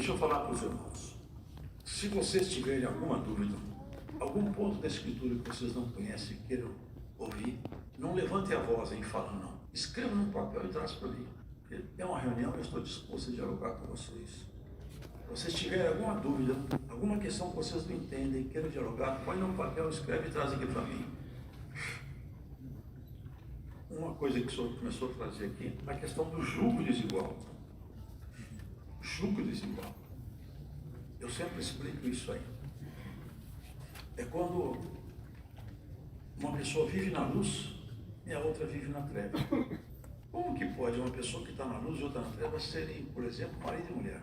Deixa eu falar para os irmãos. Se vocês tiverem alguma dúvida, algum ponto da Escritura que vocês não conhecem e queiram ouvir, não levantem a voz aí falando, não. Escreva num papel e traz para mim. Porque é uma reunião, eu estou disposto a dialogar com vocês. Se vocês tiverem alguma dúvida, alguma questão que vocês não entendem e queiram dialogar, põe num papel, escreve e traz aqui para mim. Uma coisa que o senhor começou a trazer aqui, a questão do jugo desigual. Jugo desigual. Eu sempre explico isso aí. É quando uma pessoa vive na luz e a outra vive na treva. Como que pode uma pessoa que está na luz e outra na treva serem, por exemplo, marido e mulher?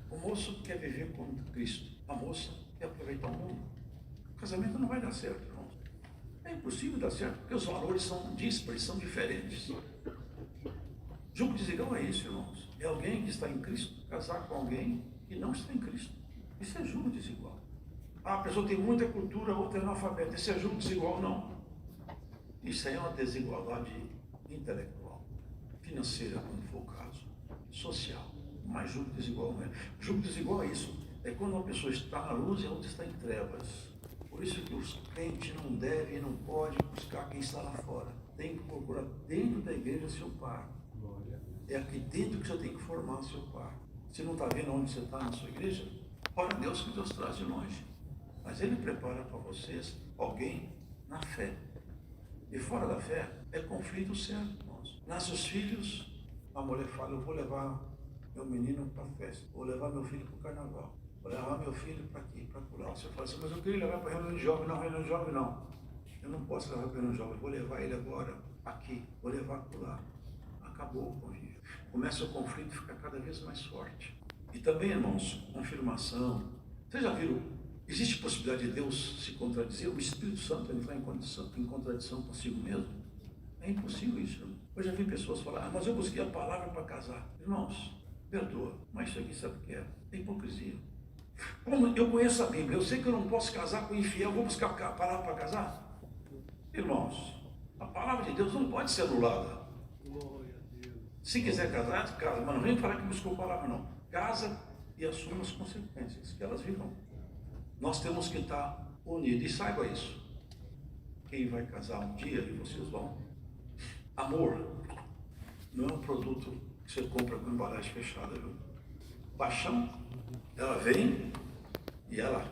O moço quer viver como Cristo, a moça quer aproveitar o mundo. O casamento não vai dar certo, irmãos. É impossível dar certo, porque os valores são díspares, são diferentes. Jugo desigual é isso, irmãos. É alguém que está em Cristo casar com alguém que não está em Cristo. Isso é jugo desigual. Ah, a pessoa tem muita cultura, a outra é analfabeta. Isso é jugo desigual? Não. Isso aí é uma desigualdade intelectual, financeira, quando for o caso, social. Mas jugo desigual não é. Jugo desigual é isso. É quando uma pessoa está na luz e a outra está em trevas. Por isso que os crentes não devem e não podem buscar quem está lá fora. Tem que procurar dentro da igreja seu par. É aqui dentro que você tem que formar seu par. Você não está vendo onde você está na sua igreja? Ora, Deus que Deus traz de longe. Mas Ele prepara para vocês alguém na fé. E fora da fé é conflito certo, irmãos. Nasce os filhos, a mulher fala, eu vou levar meu menino para a festa, vou levar meu filho para o carnaval, vou levar meu filho para aqui, para lá. Você fala assim, mas eu queria levar para a reunião de jovem. Não, reunião de jovem não. Eu não posso levar para a reunião de jovem, eu vou levar ele agora aqui, vou levar para lá. Acabou o convívio. Começa o conflito a ficar cada vez mais forte. E também, irmãos, confirmação. Vocês já viram? Existe possibilidade de Deus se contradizer? O Espírito Santo entrar em contradição consigo mesmo? É impossível isso, irmão. Eu já vi pessoas falar, mas eu busquei a palavra para casar. Irmãos, perdoa, mas isso aqui sabe o que é? É hipocrisia. Como eu conheço a Bíblia, eu sei que eu não posso casar com infiel, vou buscar a palavra para casar? Irmãos, a palavra de Deus não pode ser anulada. Se quiser casar, casa, mas não vem falar que buscou a palavra, não. Casa e assuma as consequências que elas virão. Nós temos que estar unidos, e saiba isso. Quem vai casar um dia, e vocês vão. Amor não é um produto que você compra com embalagem fechada, viu? Paixão, ela vem e ela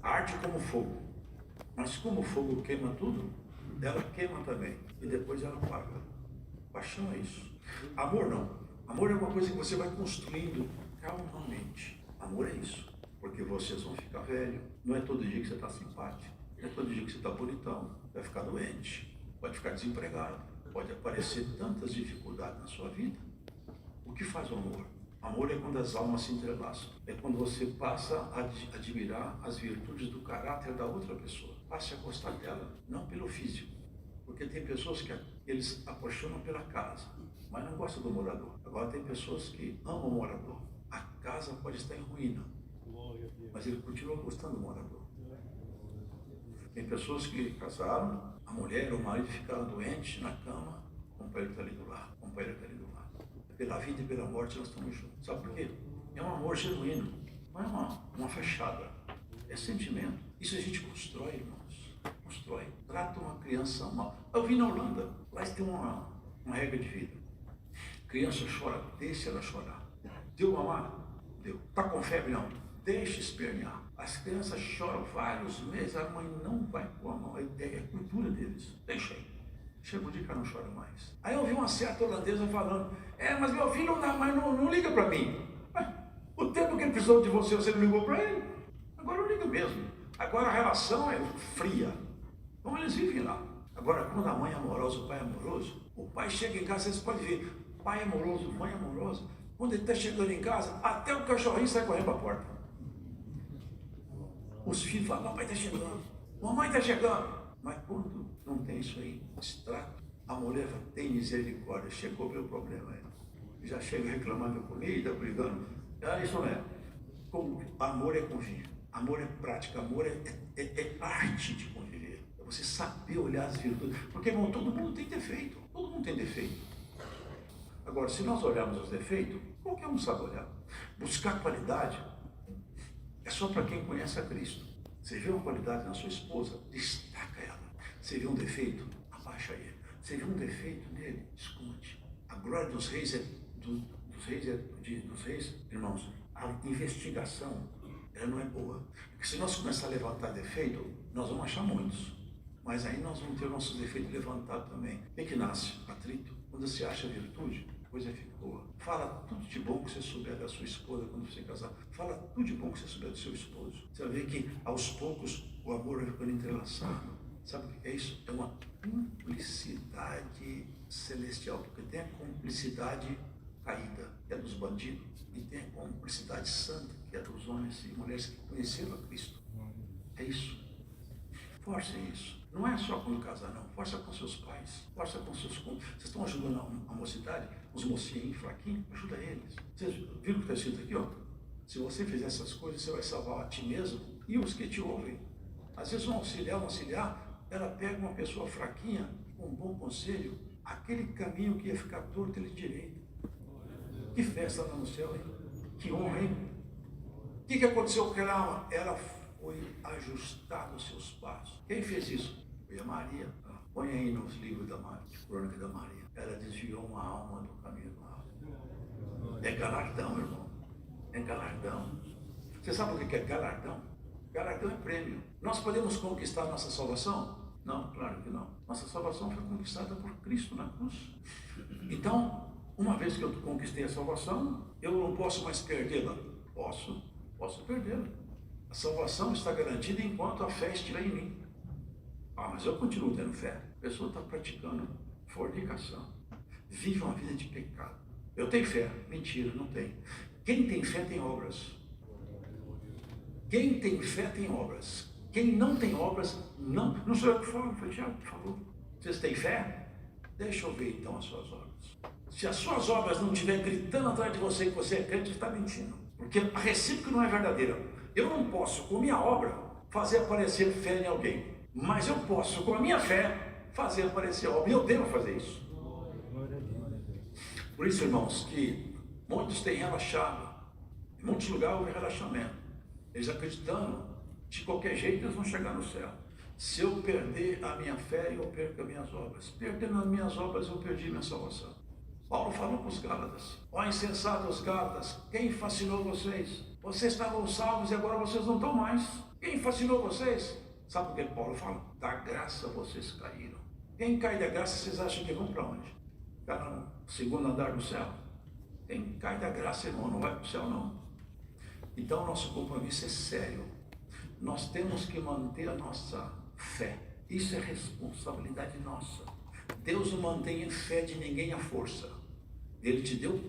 arde como fogo. Mas como o fogo queima tudo, ela queima também. E depois ela apaga. Paixão é isso. Amor não. Amor é uma coisa que você vai construindo calmamente. Amor é isso. Porque vocês vão ficar velhos. Não é todo dia que você está simpático. Não é todo dia que você está bonitão. Vai ficar doente. Pode ficar desempregado. Pode aparecer tantas dificuldades na sua vida. O que faz o amor? Amor é quando as almas se entrelaçam. É quando você passa a admirar as virtudes do caráter da outra pessoa. Passe a gostar dela, não pelo físico. Porque tem pessoas que eles apaixonam pela casa, mas não gostam do morador. Agora tem pessoas que amam o morador. A casa pode estar em ruína, mas ele continua gostando do morador. Tem pessoas que casaram, a mulher ou o marido ficaram doentes na cama, o companheiro está ali do lado, o companheiro está ali do lado. Pela vida e pela morte nós estamos juntos. Sabe por quê? É um amor genuíno, não é uma fachada, é sentimento. Isso a gente constrói, irmãos. Constrói. Trata uma criança mal. Eu vi na Holanda, lá tem uma regra de vida. Criança chora, deixa ela chorar. Deu mamar? Deu. Está com febre? Não. Deixa espernear. As crianças choram vários meses, a mãe não vai pôr a mão. A ideia é a cultura deles. Deixa aí. Chega um dia que ela não chora mais. Aí eu vi uma certa holandesa falando, mas meu filho não liga para mim. O tempo que ele precisou de você, você não ligou para ele? Agora eu ligo mesmo. Agora a relação é fria. Então eles vivem lá. Agora, quando a mãe é amorosa, o pai é amoroso, o pai chega em casa, vocês podem ver, pai amoroso, mãe amorosa, quando ele está chegando em casa, até o cachorrinho sai correndo para a porta. Os filhos falam, papai está chegando, mamãe está chegando. Mas quando não tem isso aí, extrato, a mulher fala, tem misericórdia, chegou meu problema aí. Já chega reclamando da comida, brigando. Isso não é. Amor é convívio, amor é prática, amor é arte de conviver. É você saber olhar as virtudes. Porque, irmão, todo mundo tem defeito. Todo mundo tem defeito. Agora, se nós olharmos os defeitos, Qualquer um sabe olhar. Buscar qualidade é só para quem conhece a Cristo. Você vê uma qualidade na sua esposa, destaca ela. Você vê um defeito, abaixa ele. Você vê um defeito nele, esconde. A glória dos reis dos reis, irmãos, a investigação, ela não é boa. Porque se nós começar a levantar defeito, nós vamos achar muitos. Mas aí nós vamos ter o nosso defeito levantado também. O que nasce? Atrito. Quando você acha virtude, a coisa fica boa. Fala tudo de bom que você souber da sua esposa quando você casar. Fala tudo de bom que você souber do seu esposo. Você vai ver que aos poucos o amor vai ficando entrelaçado. Sabe o que é isso? É uma cumplicidade celestial. Porque tem a cumplicidade caída, que é dos bandidos, e tem a cumplicidade santa, que é dos homens e mulheres que conheceram a Cristo. É isso. Força isso. Não é só quando casar, não. Força com seus pais. Força com seus... Vocês estão ajudando a mocidade? Os mocinhos fraquinhos? Ajuda eles. Vocês viram o que está escrito aqui? Ó? Se você fizer essas coisas, você vai salvar a ti mesmo e os que te ouvem. Às vezes um auxiliar, ela pega uma pessoa fraquinha, com um bom conselho, aquele caminho que ia ficar torto, ele direito. Que festa lá no céu, hein? Que honra, hein? O que aconteceu com ela? Ela foi ajustada aos seus passos. Quem fez isso? Foi a Maria. Põe aí nos livros da Maria, Crônica da Maria. Ela desviou uma alma do caminho do mal. É galardão, irmão. É galardão. Você sabe o que é galardão? Galardão é prêmio. Nós podemos conquistar nossa salvação? Não, claro que não. Nossa salvação foi conquistada por Cristo na cruz. Então, uma vez que eu conquistei a salvação, eu não posso mais perdê-la. Posso perdê-la. A salvação está garantida enquanto a fé estiver em mim. Mas eu continuo tendo fé. A pessoa está praticando fornicação. Vive uma vida de pecado. Eu tenho fé. Mentira, não tem. Quem tem fé tem obras. Quem tem fé tem obras. Quem não tem obras, não sou eu que falo, foi o Tiago que falou. Vocês têm fé? Deixa eu ver então as suas obras. Se as suas obras não estiverem gritando atrás de você que você é crente, você está mentindo. Porque a recíproca não é verdadeira. Eu não posso, com minha obra, fazer aparecer fé em alguém. Mas eu posso, com a minha fé, fazer aparecer obra. E eu devo fazer isso. Por isso, irmãos, que muitos têm relaxado. Em muitos lugares houve relaxamento. Eles acreditando, de qualquer jeito eles vão chegar no céu. Se eu perder a minha fé, eu perco as minhas obras. Perdendo as minhas obras, eu perdi minha salvação. Paulo falou para os Gálatas: ó insensatos Gálatas, quem fascinou vocês? Vocês estavam salvos e agora vocês não estão mais. Quem fascinou vocês? Sabe por que Paulo fala? Da graça vocês caíram. Quem cai da graça, vocês acham que vão para onde? Ficar no segundo andar do céu? Quem cai da graça, irmão, não vai para o céu, não. Então, nosso compromisso é sério. Nós temos que manter a nossa fé. Isso é responsabilidade nossa. Deus não mantém em fé de ninguém à força. Ele te deu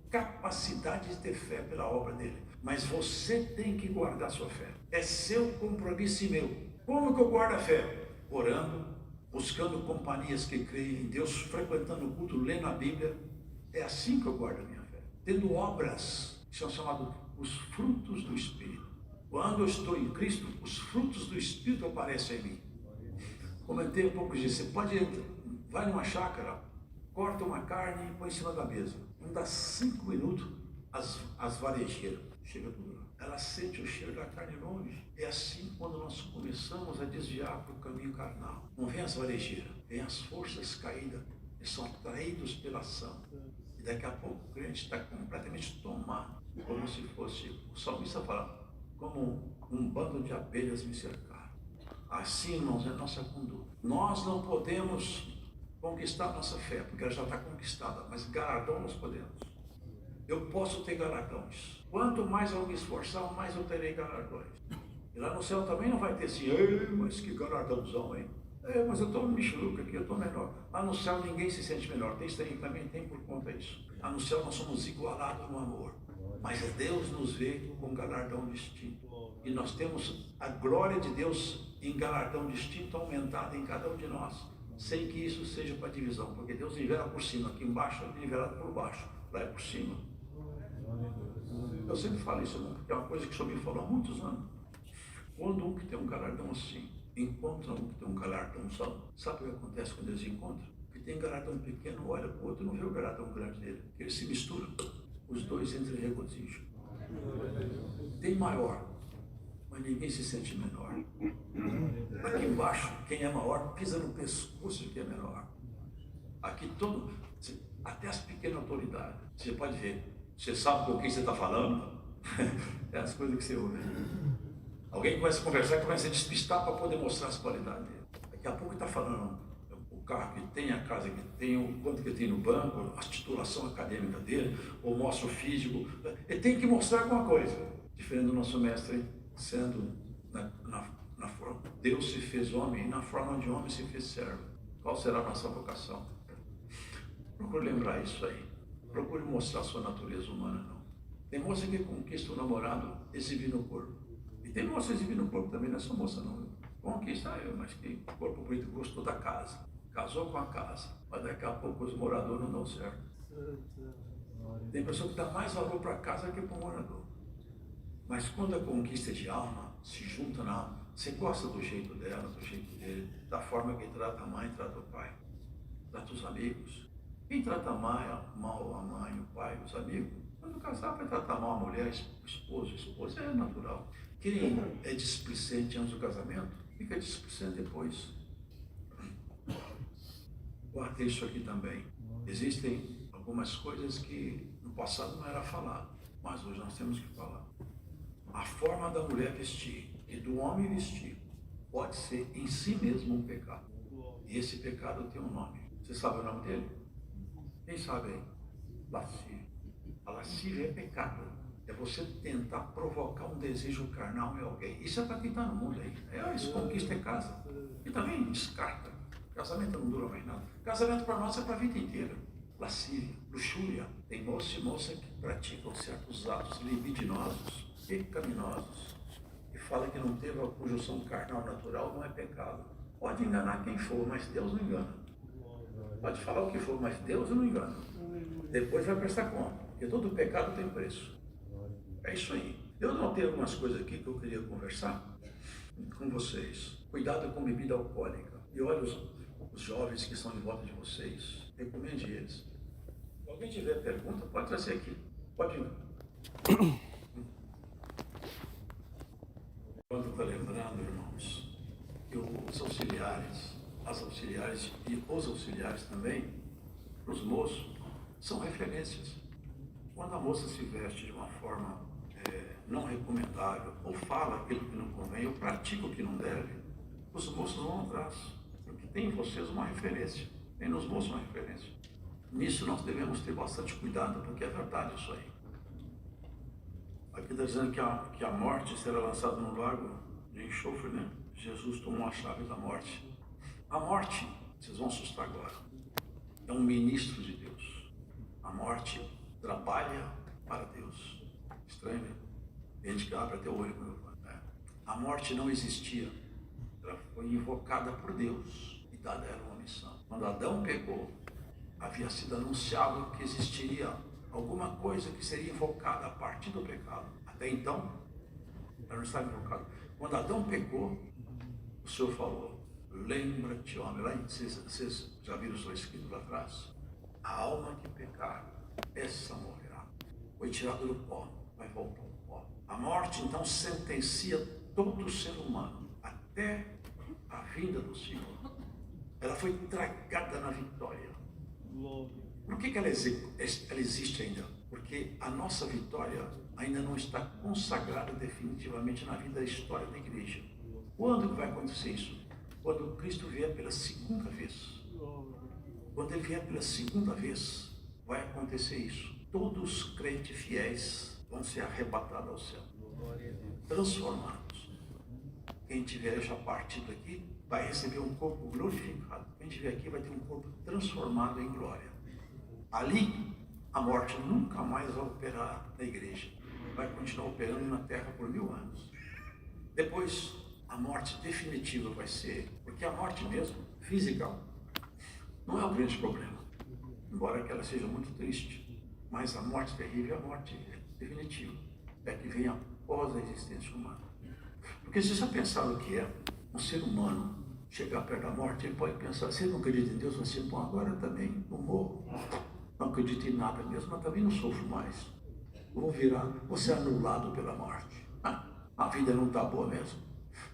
capacidade de ter fé pela obra dele. Mas você tem que guardar sua fé. É seu compromisso e meu. Como que eu guardo a fé? Orando, buscando companhias que creem em Deus, frequentando o culto, lendo a Bíblia. É assim que eu guardo a minha fé. Tendo obras que são chamadas os frutos do Espírito. Quando eu estou em Cristo, os frutos do Espírito aparecem em mim. Comentei um pouco disso. Você pode, vai numa chácara, corta uma carne e põe em cima da mesa. Não dá 5 minutos, as varejeiras chegam tudo lá. Ela sente o cheiro da carne longe. É assim quando nós começamos a desviar para o caminho carnal. Não vem as varejeiras, vem as forças caídas. Eles são atraídos pela ação. E daqui a pouco o crente está completamente tomado, como se fosse, o salmista fala, como um bando de abelhas me cercaram. Assim, irmãos, é a nossa conduta. Nós não podemos conquistar nossa fé, porque ela já está conquistada, mas galardão nós podemos. Eu posso ter galardões. Quanto mais eu me esforçar, mais eu terei galardões. E lá no céu também não vai ter assim, mas que galardãozão, hein? Mas eu estou mexeruca aqui, eu estou menor. Lá no céu ninguém se sente menor. Tem isso aí, também tem por conta disso. Lá no céu nós somos igualados no amor. Mas Deus nos vê com galardão distinto. E nós temos a glória de Deus em galardão distinto aumentada em cada um de nós. Sem que isso seja para divisão. Porque Deus nivela por cima. Aqui embaixo é nivelado por baixo. Lá é por cima. Eu sempre falo isso, né? Porque é uma coisa que o Senhor me falou há muitos anos. Quando um que tem um galardão assim encontra um que tem um galardãozão, sabe o que acontece quando eles encontram? Que tem galardão pequeno, olha para o outro e não vê o galardão grande dele. Eles se misturam. os dois entram em regozijo. Tem maior, mas ninguém se sente menor. Aqui embaixo, quem é maior pisa no pescoço de quem é menor. Aqui até as pequenas autoridades, você pode ver, você sabe com quem você está falando, é as coisas que você ouve. Alguém começa a conversar e começa a despistar para poder mostrar as qualidades dele. Daqui a pouco ele está falando o carro que tem, a casa que tem, o quanto que tem no banco, a titulação acadêmica dele, ou mostra o físico. Ele tem que mostrar alguma coisa. Diferente do nosso mestre, sendo na forma, Deus se fez homem, e na forma de homem se fez servo. Qual será a nossa vocação? Procure lembrar isso aí. Procure mostrar a sua natureza humana, não. Tem moça que conquista o namorado exibindo o corpo. E tem moça exibindo o corpo também, não é só moça não. Conquista eu, mas que corpo bonito, gostou da casa. Casou com a casa, mas daqui a pouco os moradores não dão certo. Tem pessoa que dá mais valor para a casa que para o morador. Mas quando a conquista de alma se junta na alma, você gosta do jeito dela, do jeito dele, da forma que trata a mãe, trata o pai, trata os amigos. Quem trata mal a mãe, o pai, os amigos, quando casar vai tratar mal a mulher, o esposo, a esposa é natural. Quem é displicente antes do casamento, fica displicente depois. Guardei isso aqui também. Existem algumas coisas que no passado não era falado, mas hoje nós temos que falar. A forma da mulher vestir e do homem vestir pode ser em si mesmo um pecado. E esse pecado tem um nome. Você sabe o nome dele? Quem sabe aí? Lascívia. A lascívia é pecado. É você tentar provocar um desejo carnal em alguém. Isso é para quem está no mundo aí. Isso conquista é casa. E também descarta. Casamento não dura mais nada. Casamento para nós é para a vida inteira. Lascívia, luxúria. Tem moço e moça que praticam certos atos libidinosos, pecaminosos, e fala que não teve a conjunção carnal natural, não é pecado. Pode enganar quem for, mas Deus não engana. Pode falar o que for, mas Deus não engana. Depois vai prestar conta, porque todo pecado tem preço. É isso aí. Eu notei algumas coisas aqui que eu queria conversar com vocês. Cuidado com bebida alcoólica. E olha os jovens que estão em volta de vocês, recomende eles. Se alguém tiver pergunta, pode trazer aqui. Pode ir. Quando está lembrando, irmãos, que os auxiliares, as auxiliares e os auxiliares também, os moços, são referências. Quando a moça se veste de uma forma não recomendável, ou fala aquilo que não convém, ou pratica o que não deve, os moços vão atrás, porque tem em vocês uma referência, tem nos moços uma referência. Nisso nós devemos ter bastante cuidado, porque é verdade isso aí. Aqui está dizendo que a morte será lançada no lago de enxofre, né? Jesus tomou a chave da morte. A morte, vocês vão assustar agora, é um ministro de Deus. A morte trabalha para Deus. Estranho, né? Tem gente que abre até o olho quando eu falo. A morte não existia. Ela foi invocada por Deus e dada a ela uma missão. Quando Adão pecou, havia sido anunciado que existiria alguma coisa que seria invocada a partir do pecado. Até então, ela não estava invocada. Quando Adão pecou, o Senhor falou: lembra-te, homem. Lá vocês já viram isso escrito lá atrás? A alma que pecar, essa morrerá. Foi tirado do pó, vai voltar ao pó. A morte, então, sentencia todo ser humano até a vinda do Senhor. Ela foi tragada na vitória. Por que ela existe ainda? Porque a nossa vitória ainda não está consagrada definitivamente na vida da história da igreja. Quando vai acontecer isso? Quando Cristo vier pela segunda vez. Quando Ele vier pela segunda vez, vai acontecer isso. Todos os crentes fiéis vão ser arrebatados ao céu, transformados. Quem tiver já partido aqui vai receber um corpo glorificado. Quem estiver aqui vai ter um corpo transformado em glória. Ali, a morte nunca mais vai operar na igreja. Vai continuar operando na terra por 1000 anos. Depois, a morte definitiva vai ser, porque a morte mesmo, física, não é o grande problema. Embora que ela seja muito triste. Mas a morte terrível é a morte definitiva. É que vem após a existência humana. Porque se você pensar o que é um ser humano chegar perto da morte, ele pode pensar: se ele não acredita em Deus, vai ser bom, agora também não morro. Não acredito em nada mesmo, mas também não sofro mais. vou virar, vou ser anulado pela morte. A vida não está boa mesmo.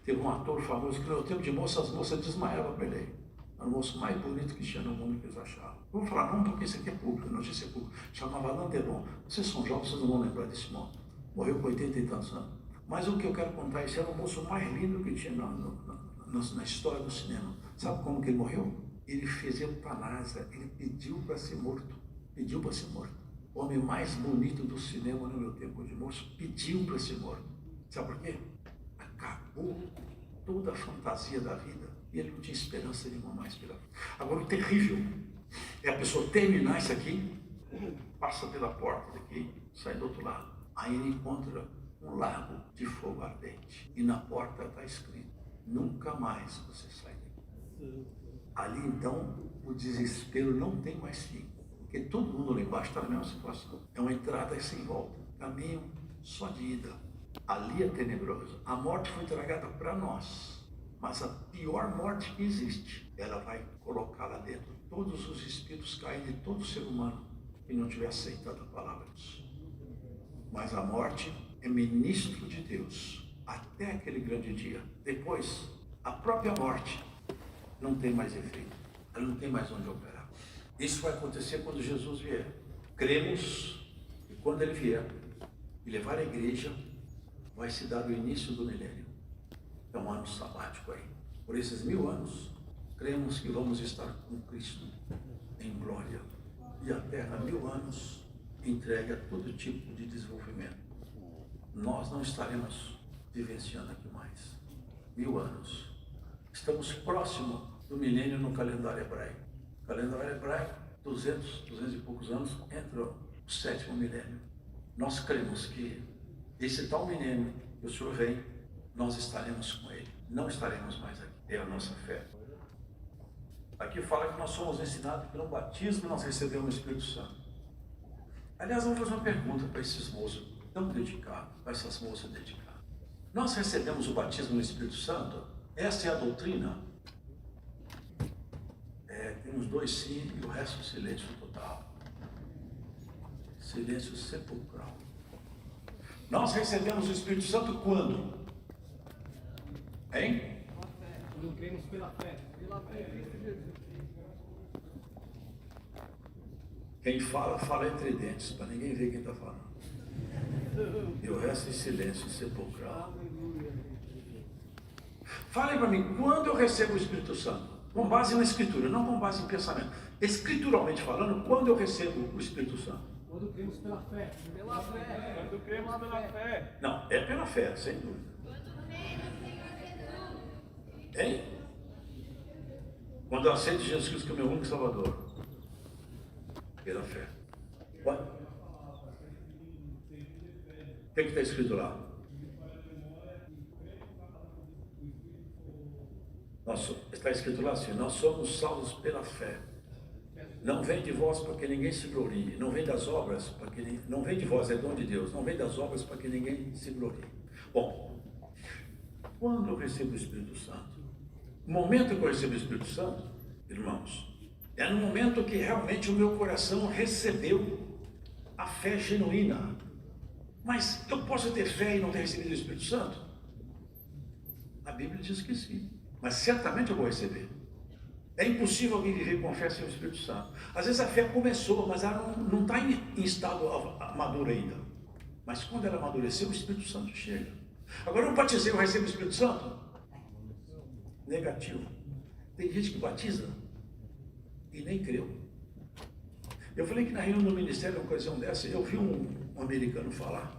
Teve um ator famoso que no tempo de moça, as moças desmaiavam para ele. Era o moço mais bonito que tinha no mundo que eles achavam. Vamos falar não, porque isso aqui é público, notícia pública. Chamava Landeron. Vocês são jovens, vocês não vão lembrar desse nome. Morreu com 80 e tantos anos. Mas o que eu quero contar, esse era o moço mais lindo que tinha na história do cinema. Sabe como que ele morreu? Ele fez eutanásia, ele pediu para ser morto. Pediu para ser morto. O homem mais bonito do cinema no meu tempo de moço pediu para ser morto. Sabe por quê? Acabou toda a fantasia da vida e ele não tinha esperança nenhuma mais pela vida. Agora, o terrível é a pessoa terminar isso aqui, passa pela porta daqui, sai do outro lado. Aí ele encontra um lago de fogo ardente e na porta está escrito: nunca mais você sai daqui. Ali então o desespero não tem mais fim, porque todo mundo lá embaixo está na mesma situação. É uma entrada sem volta, caminho só de ida. Ali é tenebroso. A morte foi entregada para nós, mas a pior morte que existe, ela vai colocar lá dentro todos os espíritos caídos de todo ser humano que não tiver aceitado a palavra de Deus. Mas a morte é ministro de Deus até aquele grande dia. Depois, a própria morte não tem mais efeito, ela não tem mais onde operar. Isso vai acontecer quando Jesus vier. Cremos que quando ele vier e levar a igreja, vai se dar o início do milênio. É um ano sabático aí. Por esses 1000 anos, cremos que vamos estar com Cristo em glória. E a terra, 1000 anos, entregue a todo tipo de desenvolvimento. Nós não estaremos vivenciando aqui mais. 1000 anos. Estamos próximo do milênio no calendário hebraico. O calendário hebraico, 200 e poucos anos, entra o 7º milênio. Nós cremos que esse tal milênio que o Senhor vem, nós estaremos com Ele. Não estaremos mais aqui. É a nossa fé. Aqui fala que nós somos ensinados que no batismo nós recebemos o Espírito Santo. Aliás, vamos fazer uma pergunta para esses moços tão dedicados, para essas moças dedicadas. Nós recebemos o batismo no Espírito Santo? Essa é a doutrina? Tem uns 2 sim e o resto silêncio total. Silêncio sepulcral. Nós recebemos o Espírito Santo quando? Hein? Quando cremos pela fé. Pela fé em Cristo Jesus. Quem fala, fala entre dentes, para ninguém ver quem está falando. E o resto em silêncio sepulcral. Falem para mim, quando eu recebo o Espírito Santo? Com base na Escritura, não com base em pensamento. Escrituralmente falando, quando eu recebo o Espírito Santo? Quando cremos pela fé. Pela fé. Quando cremos pela fé. Não, é pela fé, sem dúvida. Hein? Quando eu aceito Jesus Cristo como meu único Salvador. Pela fé. What? O que está escrito lá? Está escrito lá assim: nós somos salvos pela fé. Não vem de vós para que ninguém se glorie. Não vem das obras para que não vem de vós, é dom de Deus. Não vem das obras para que ninguém se glorie. Bom, quando eu recebo o Espírito Santo, o momento que eu recebo o Espírito Santo, irmãos, é no momento que realmente o meu coração recebeu a fé genuína. Mas eu posso ter fé e não ter recebido o Espírito Santo? A Bíblia diz que sim, mas certamente eu vou receber. É impossível alguém viver com fé sem o Espírito Santo. Às vezes a fé começou, mas ela não está em estado maduro ainda. Mas quando ela amadureceu, o Espírito Santo chega. Agora eu batizei, eu recebo o Espírito Santo? Negativo. Tem gente que batiza e nem creu. Eu falei que na reunião do ministério, uma ocasião dessa, eu vi um americano falar.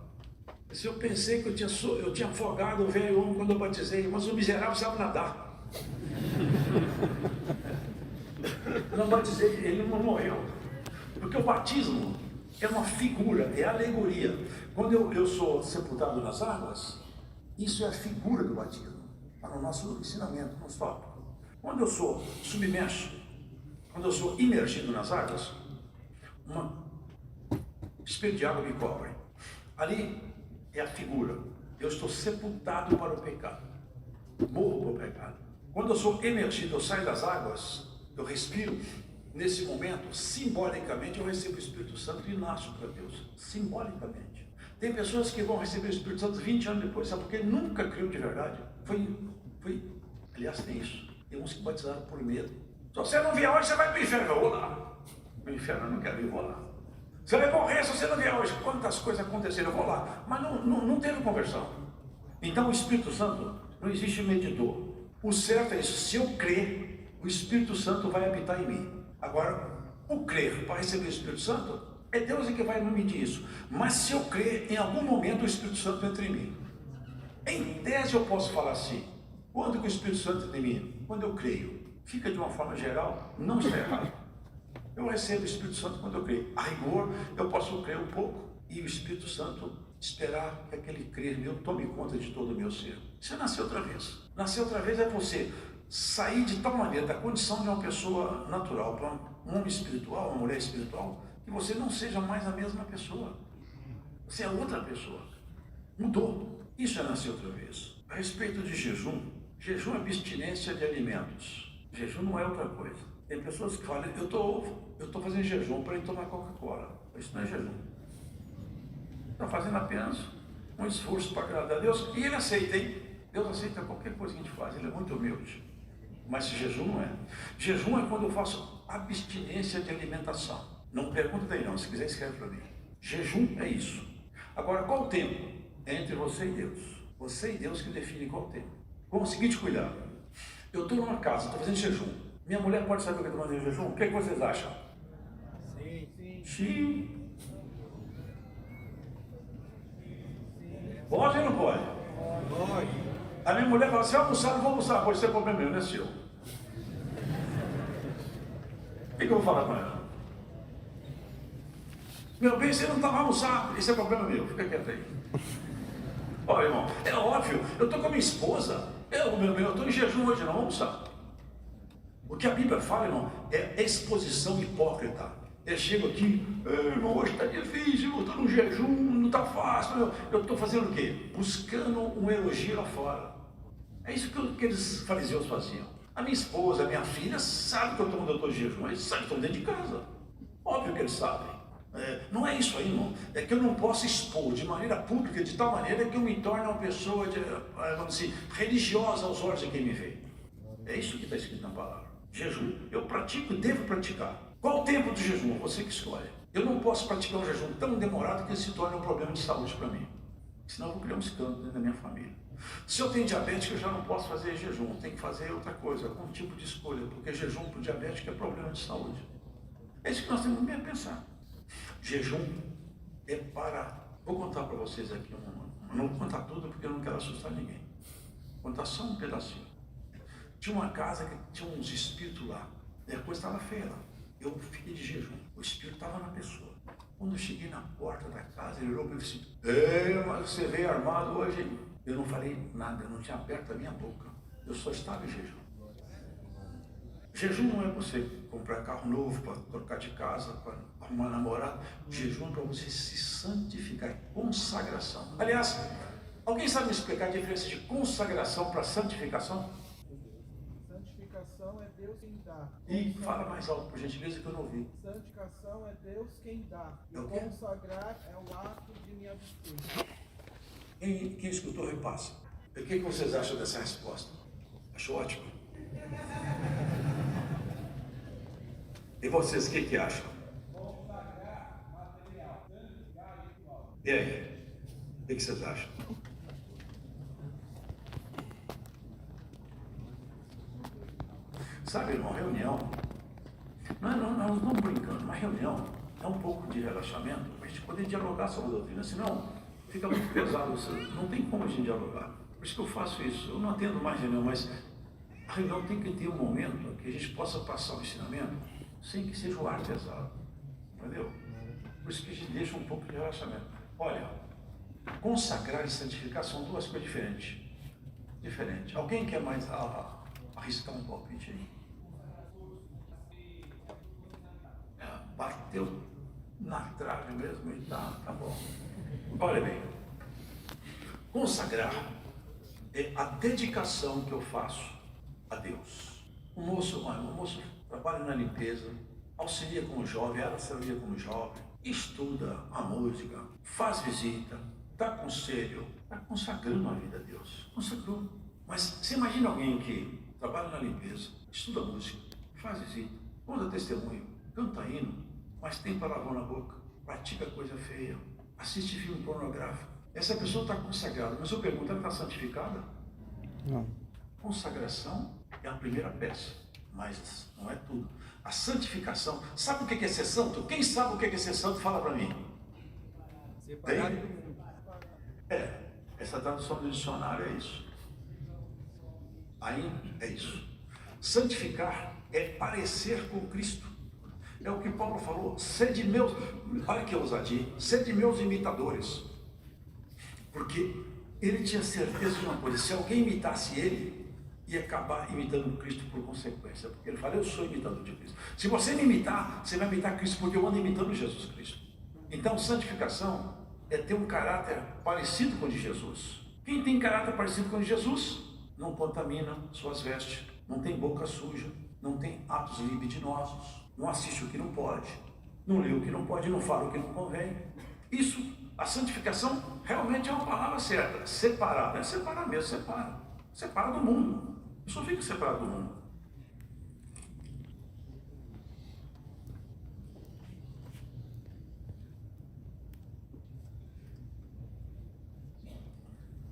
Eu pensei que eu tinha afogado o velho homem quando eu batizei, mas o miserável sabe nadar. Eu não batizei, ele não morreu. Porque o batismo é uma figura, é alegoria. Quando eu sou sepultado nas águas, isso é a figura do batismo. Está no nosso ensinamento, nos tópicos. Quando eu sou submerso, quando eu sou imergido nas águas, uma espelho de água me cobre. Ali é a figura. Eu estou sepultado para o pecado. Morro para o pecado. Quando eu sou emergido, eu saio das águas, eu respiro. Nesse momento, simbolicamente, eu recebo o Espírito Santo e nasço para Deus. Simbolicamente. Tem pessoas que vão receber o Espírito Santo 20 anos depois, sabe? Porque nunca creu de verdade. Aliás, tem isso. Tem uns que batizaram por medo. Se você não vier hoje, você vai para o inferno. Eu vou lá. No inferno eu não quero ir, eu vou lá. Você vai morrer se você não vier hoje. Quantas coisas aconteceram, eu vou lá. Mas não teve conversão. Então o Espírito Santo, não existe medidor. O certo é isso. Se eu crer, o Espírito Santo vai habitar em mim. Agora, o crer para receber o Espírito Santo, é Deus que vai me medir isso. Mas se eu crer, em algum momento o Espírito Santo entra em mim. Em tese eu posso falar assim. Quando que o Espírito Santo entra em mim? Quando eu creio. Fica de uma forma geral, não está errado. Eu recebo o Espírito Santo quando eu creio. A rigor, eu posso crer um pouco e o Espírito Santo esperar que aquele crer meu tome conta de todo o meu ser. Você nasceu outra vez. Nascer outra vez é você sair de tal maneira da condição de uma pessoa natural para um homem espiritual, uma mulher espiritual, que você não seja mais a mesma pessoa. Você é outra pessoa. Mudou. Isso é nascer outra vez. A respeito de jejum, jejum é abstinência de alimentos. Jejum não é outra coisa. Tem pessoas que falam, eu estou fazendo jejum para ir tomar Coca-Cola. Isso não é jejum. Está fazendo apenas um esforço para agradar a Deus. E Ele aceita, hein? Deus aceita qualquer coisa que a gente faz. Ele é muito humilde. Mas jejum não é. Jejum é quando eu faço abstinência de alimentação. Não pergunta daí não. Se quiser, escreve para mim. Jejum é isso. Agora, qual o tempo? É entre você e Deus. Você e Deus que define qual o tempo. Com o seguinte cuidado. Eu estou numa casa, estou fazendo jejum. Minha mulher pode saber o que eu estou fazendo jejum? O que vocês acham? Sim. Pode ou não pode? Pode. A minha mulher fala, se eu almoçar, não vou almoçar. Pode ser problema meu, não é seu. O que eu vou falar com ela? Meu bem, você não está almoçar, isso é problema meu. Fica quieto aí. Olha, irmão, é óbvio, eu estou com a minha esposa. Eu estou em jejum hoje, não vou almoçar. O que a Bíblia fala, irmão, é exposição hipócrita. Eu chego aqui, irmão, hoje está difícil, eu estou no jejum, não está fácil. Eu estou fazendo o quê? Buscando um elogio lá fora. É isso que aqueles fariseus faziam. A minha esposa, a minha filha, sabe que eu estou de jejum, eles sabem que estão dentro de casa. Óbvio que eles sabem. Não é isso aí, irmão. É que eu não posso expor de maneira pública, de tal maneira que eu me torne uma pessoa, vamos dizer, religiosa aos olhos de quem me vê. É isso que está escrito na palavra. Jejum, eu pratico e devo praticar. Qual o tempo do jejum? Você que escolhe. Eu não posso praticar um jejum tão demorado que ele se torne um problema de saúde para mim. Senão eu vou criar um escândalo dentro da minha família. Se eu tenho diabetes, eu já não posso fazer jejum. Tenho que fazer outra coisa, algum tipo de escolha. Porque jejum para o diabético é problema de saúde. É isso que nós temos que pensar. Jejum é para... Vou contar para vocês aqui não vou contar tudo porque eu não quero assustar ninguém. Vou contar só um pedacinho. Tinha uma casa que tinha uns espíritos lá. E a coisa estava feia lá. Eu fiquei de jejum. O espírito estava na pessoa. Quando eu cheguei na porta da casa, ele olhou para mim e disse, mas você veio armado hoje, hein? Eu não falei nada, eu não tinha aberto a minha boca. Eu só estava em jejum. Jejum não é você comprar carro novo para trocar de casa, para arrumar namorado. Jejum é para você se santificar, consagração. Aliás, alguém sabe me explicar a diferença de consagração para santificação? Santificação é Deus quem dá. E fala mais alto, por gentileza, que eu não ouvi. Santificação é Deus quem dá. E É o quê? consagrar é o ato de me abster. Quem escutou, repassa. O que vocês acham dessa resposta? Achou ótimo? E vocês, o que acham? E aí? O que vocês acham? Sabe, irmão, reunião, nós não estamos brincando, mas reunião é um pouco de relaxamento, para a gente poder dialogar sobre a doutrina, senão fica muito pesado, não tem como a gente dialogar. Por isso que eu faço isso, eu não atendo mais reunião, mas a reunião tem que ter um momento que a gente possa passar o ensinamento sem que seja o ar pesado, entendeu? Por isso que a gente deixa um pouco de relaxamento. Olha, consagrar e santificar são duas coisas diferentes. Alguém quer mais arriscar um palpite aí? Bateu na trave mesmo e tá bom. Olha bem, consagrar é a dedicação que eu faço a Deus. O moço trabalha na limpeza, auxilia como jovem, ela servia como jovem, estuda a música, faz visita, dá conselho, está consagrando a vida a Deus. Consagrou. Mas você imagina alguém que trabalha na limpeza, estuda música, faz visita, conta testemunho, canta hino, mas tem palavrão na boca, pratica coisa feia, assiste filme pornográfico. Essa pessoa está consagrada, mas eu pergunto, ela está santificada? Não. Consagração é a primeira peça, mas não é tudo. A santificação, sabe o que é ser santo? Quem sabe o que é ser santo, fala para mim. Separado do mundo. Essa tradução do dicionário é isso. Aí é isso. Santificar é parecer com Cristo. É o que Paulo falou, sede meus, olha que ousadia, sede meus imitadores. Porque ele tinha certeza de uma coisa, se alguém imitasse ele, ia acabar imitando Cristo por consequência. Porque ele fala, eu sou imitador de Cristo. Se você me imitar, você vai imitar Cristo, porque eu ando imitando Jesus Cristo. Então, santificação é ter um caráter parecido com o de Jesus. Quem tem caráter parecido com o de Jesus, não contamina suas vestes, não tem boca suja, não tem atos libidinosos, não assiste o que não pode, não lê o que não pode, não fala o que não convém. Isso, a santificação realmente é uma palavra certa. Separar, não é separar mesmo, separa. Separa do mundo. Eu só fico separado do mundo.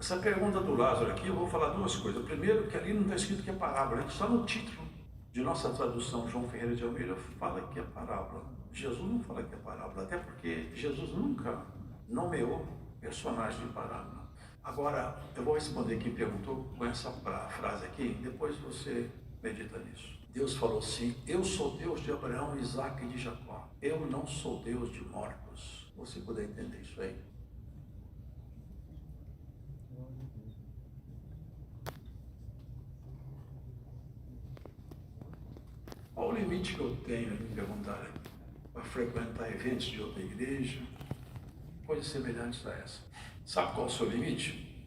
Essa pergunta do Lázaro aqui, eu vou falar duas coisas. Primeiro, que ali não está escrito que é parábola, só no título de nossa tradução, João Ferreira de Almeida, fala que é parábola. Jesus não fala que é parábola, até porque Jesus nunca nomeou personagem de parábola. Agora, eu vou responder quem perguntou com essa frase aqui, depois você medita nisso. Deus falou assim, eu sou Deus de Abraão, Isaac e de Jacó. Eu não sou Deus de mortos. Se você puder entender isso aí. Qual o limite que eu tenho, me perguntaram, para frequentar eventos de outra igreja, coisas semelhantes a essa? Sabe qual é o seu limite?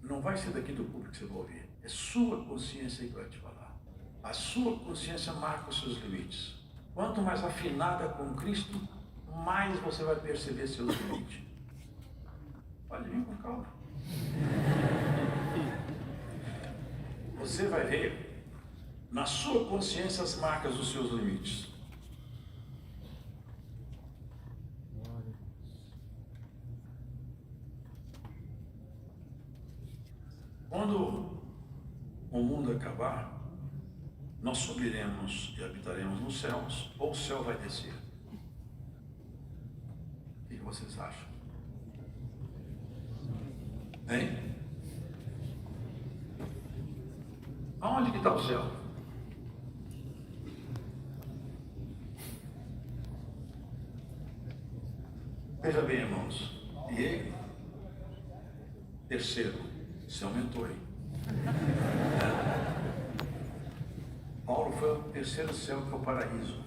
Não vai ser daqui do público que você vai ouvir. É sua consciência que vai te falar. A sua consciência marca os seus limites. Quanto mais afinada com Cristo, mais você vai perceber seus limites. Pode vir com calma. Você vai ver na sua consciência as marcas dos seus limites. Quando o mundo acabar, nós subiremos e habitaremos nos céus, ou o céu vai descer? O que vocês acham? Hein? Aonde que está o céu? Veja bem, irmãos. E terceiro, se aumentou aí. Paulo foi o terceiro céu, que é o paraíso.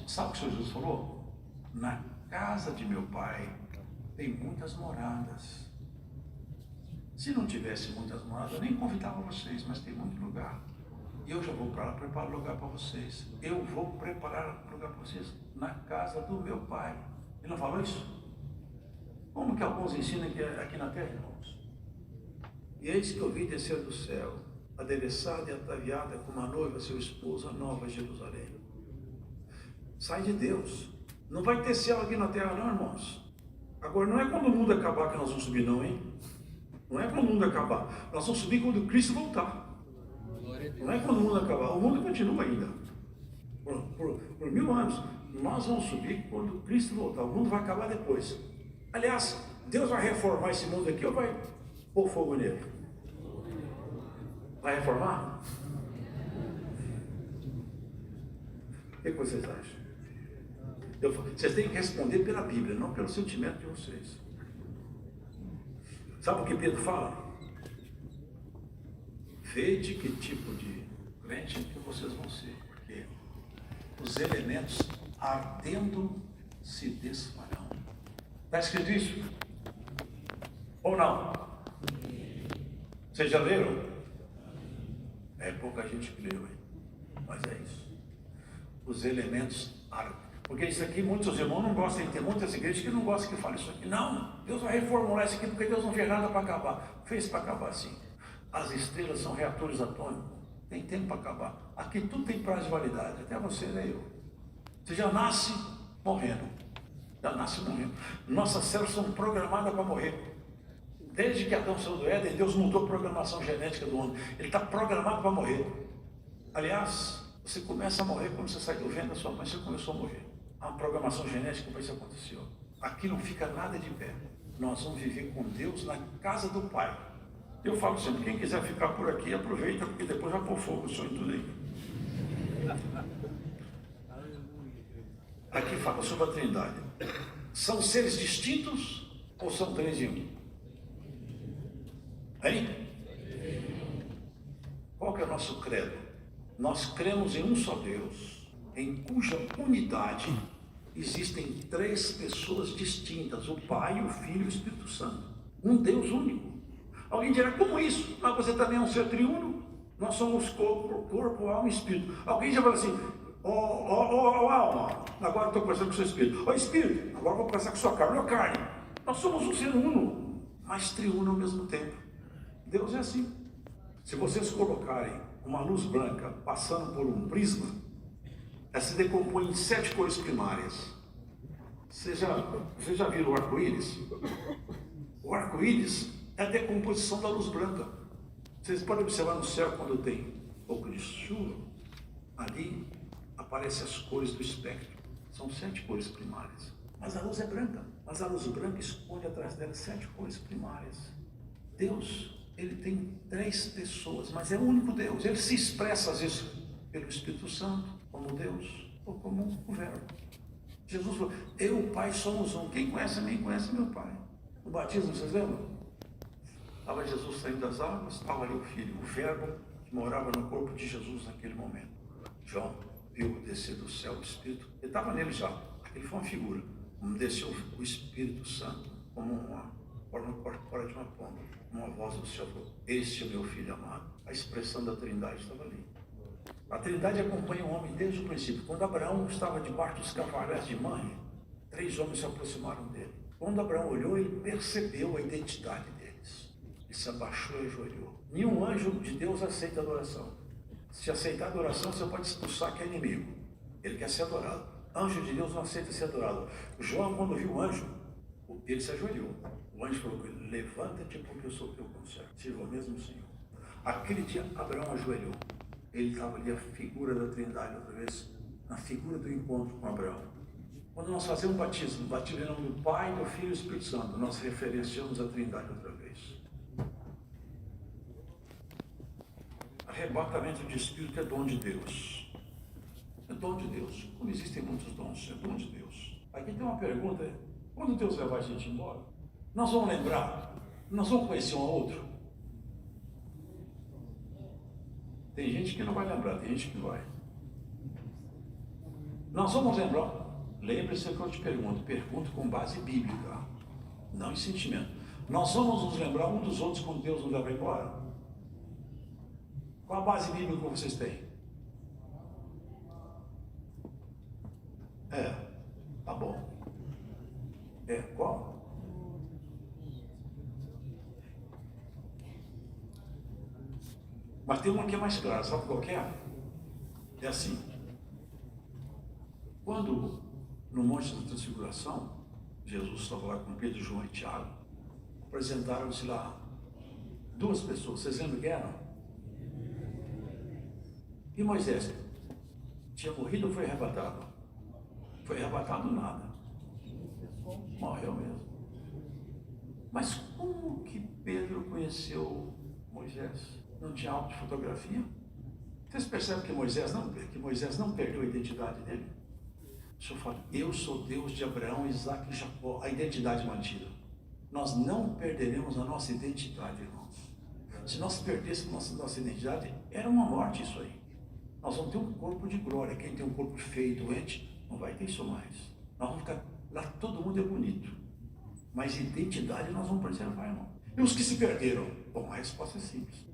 Sabe o que o Senhor Jesus falou? Na casa de meu pai tem muitas moradas. Se não tivesse muitas moradas, eu nem convidava vocês, mas tem muito lugar. E eu já vou para lá preparar lugar para vocês. Eu vou preparar lugar para vocês na casa do meu pai. Ele não falou isso? Como que alguns ensinam aqui na terra, irmãos? E eis que eu vi descer do céu, adereçada e ataviada como a noiva, seu esposo, a nova Jerusalém. Sai de Deus. Não vai ter céu aqui na terra não, irmãos. Agora, não é quando o mundo acabar que nós vamos subir não, hein? Não é quando o mundo acabar. Nós vamos subir quando Cristo voltar. Não é quando o mundo acabar. O mundo continua ainda. Por 1000 anos. Nós vamos subir quando Cristo voltar. O mundo vai acabar depois. Aliás, Deus vai reformar esse mundo aqui ou vai pôr fogo nele? Vai reformar? O que vocês acham? Vocês têm que responder pela Bíblia, não pelo sentimento de vocês. Sabe o que Pedro fala? Vede que tipo de crente que vocês vão ser, porque os elementos ardendo se desfarão. Está escrito isso? Ou não? Vocês já leram? É pouca gente que leu, hein? Mas é isso. Os elementos Porque isso aqui, muitos irmãos não gostam, tem muitas igrejas que não gostam que fale isso aqui. Não, Deus vai reformular isso aqui, porque Deus não fez nada para acabar. Fez para acabar sim. As estrelas são reatores atômicos. Tem tempo para acabar. Aqui tudo tem prazo de validade, até você, né, eu. Você já nasce morrendo. Já nasce morrendo. Nossas células são programadas para morrer. Desde que Adão saiu do Éden, Deus mudou a programação genética do homem. Ele está programado para morrer. Aliás, você começa a morrer quando você sai do ventre da sua mãe, você começou a morrer. Há uma programação genética para isso acontecer. Aqui não fica nada de pé. Nós vamos viver com Deus na casa do Pai. Eu falo sempre, quem quiser ficar por aqui, aproveita, porque depois vai pôr fogo só em tudo aí. Aqui fala sobre a Trindade. São seres distintos ou são três em um? Hein? Qual que é o nosso credo? Nós cremos em um só Deus, em cuja unidade existem três pessoas distintas, o Pai, o Filho e o Espírito Santo. Um Deus único. Alguém dirá, como isso? Mas você também é um ser triuno? Nós somos corpo, alma e espírito. Alguém já fala assim, alma, agora estou conversando com o seu espírito. Espírito, agora vou conversar com a sua carne. Carne, nós somos um ser uno, mas triuno ao mesmo tempo. Deus é assim. Se vocês colocarem uma luz branca passando por um prisma, ela se decompõe em 7 cores primárias. Vocês já viram o arco-íris? O arco-íris é a decomposição da luz branca. Vocês podem observar no céu quando tem um pouco de chuva, ali aparecem as cores do espectro. São 7 cores primárias. Mas a luz é branca. Mas a luz branca esconde atrás dela 7 cores primárias. Deus, ele tem 3 pessoas, mas é o único Deus. Ele se expressa às vezes pelo Espírito Santo, como Deus, ou como o Verbo. Jesus falou, eu e o Pai somos um. Quem conhece a mim, conhece meu Pai. O batismo, vocês lembram? Estava Jesus saindo das águas, estava ali o Filho, o Verbo, que morava no corpo de Jesus naquele momento. João viu descer do céu o Espírito, ele estava nele já, aquele foi uma figura. Desceu o Espírito Santo, como uma fora de uma pomba. Uma voz do céu falou, este é o meu Filho amado. A expressão da Trindade estava ali. A Trindade acompanha o homem desde o princípio. Quando Abraão estava debaixo dos cavalheiros de Mamre, 3 homens se aproximaram dele. Quando Abraão olhou, ele percebeu a identidade deles. Ele se abaixou e ajoelhou. Nenhum anjo de Deus aceita adoração. Se aceitar adoração, você pode expulsar que é inimigo. Ele quer ser adorado. Anjo de Deus não aceita ser adorado. João, quando viu o anjo, ele se ajoelhou. O anjo falou, levanta-te porque eu sou teu conservo. Sirva ao mesmo Senhor. Aquele dia, Abraão ajoelhou. Ele estava ali, a figura da Trindade, outra vez, na figura do encontro com Abraão. Quando nós fazemos batismo em nome do Pai, do Filho e do Espírito Santo, nós referenciamos a Trindade outra vez. Arrebatamento de Espírito é dom de Deus. É dom de Deus. Como existem muitos dons, é dom de Deus. Aqui tem uma pergunta, quando Deus levar a gente embora, nós vamos lembrar, nós vamos conhecer um ao outro. Tem gente que não vai lembrar, tem gente que vai. Nós vamos lembrar. Lembre-se que eu te pergunto com base bíblica, não em sentimento. Nós vamos nos lembrar um dos outros quando Deus nos leva embora? Qual a base bíblica que vocês têm? Tá bom. Qual? Mas tem uma que é mais clara, sabe qual que é? É assim. Quando, no Monte da Transfiguração, Jesus estava lá com Pedro, João e Tiago, apresentaram-se lá 2 pessoas, vocês lembram que eram? E Moisés? Tinha morrido ou foi arrebatado? Foi arrebatado nada. Morreu mesmo. Mas como que Pedro conheceu Moisés? Não tinha álbum de fotografia? Vocês percebem que Moisés não perdeu a identidade dele? O Senhor fala, eu sou Deus de Abraão, Isaac e Jacó, a identidade mantida. Nós não perderemos a nossa identidade, irmãos. Se nós perdêssemos nossa identidade, era uma morte isso aí. Nós vamos ter um corpo de glória. Quem tem um corpo feio, doente, não vai ter isso mais. Nós vamos ficar, lá todo mundo é bonito. Mas identidade nós vamos preservar, irmão. E os que se perderam? Bom, a resposta é simples.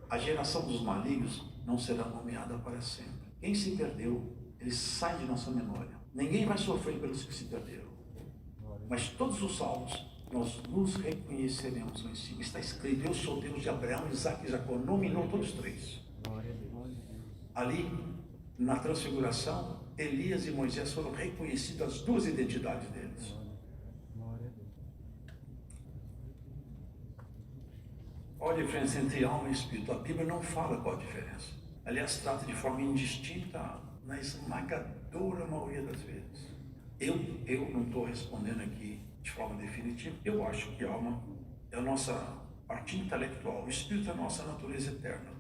A geração dos malignos não será nomeada para sempre. Quem se perdeu, ele sai de nossa memória. Ninguém vai sofrer pelos que se perderam. Mas todos os salvos, nós nos reconheceremos lá em cima. Está escrito: eu sou Deus de Abraão, Isaque e Jacó. Nominou todos três. Ali, na transfiguração, Elias e Moisés foram reconhecidas as duas identidades deles. Olha a diferença entre alma e espírito. A Bíblia não fala qual a diferença. Aliás, trata de forma indistinta, na esmagadora maioria das vezes. Eu não estou respondendo aqui de forma definitiva. Eu acho que a alma é a nossa parte intelectual, o espírito é a nossa natureza eterna.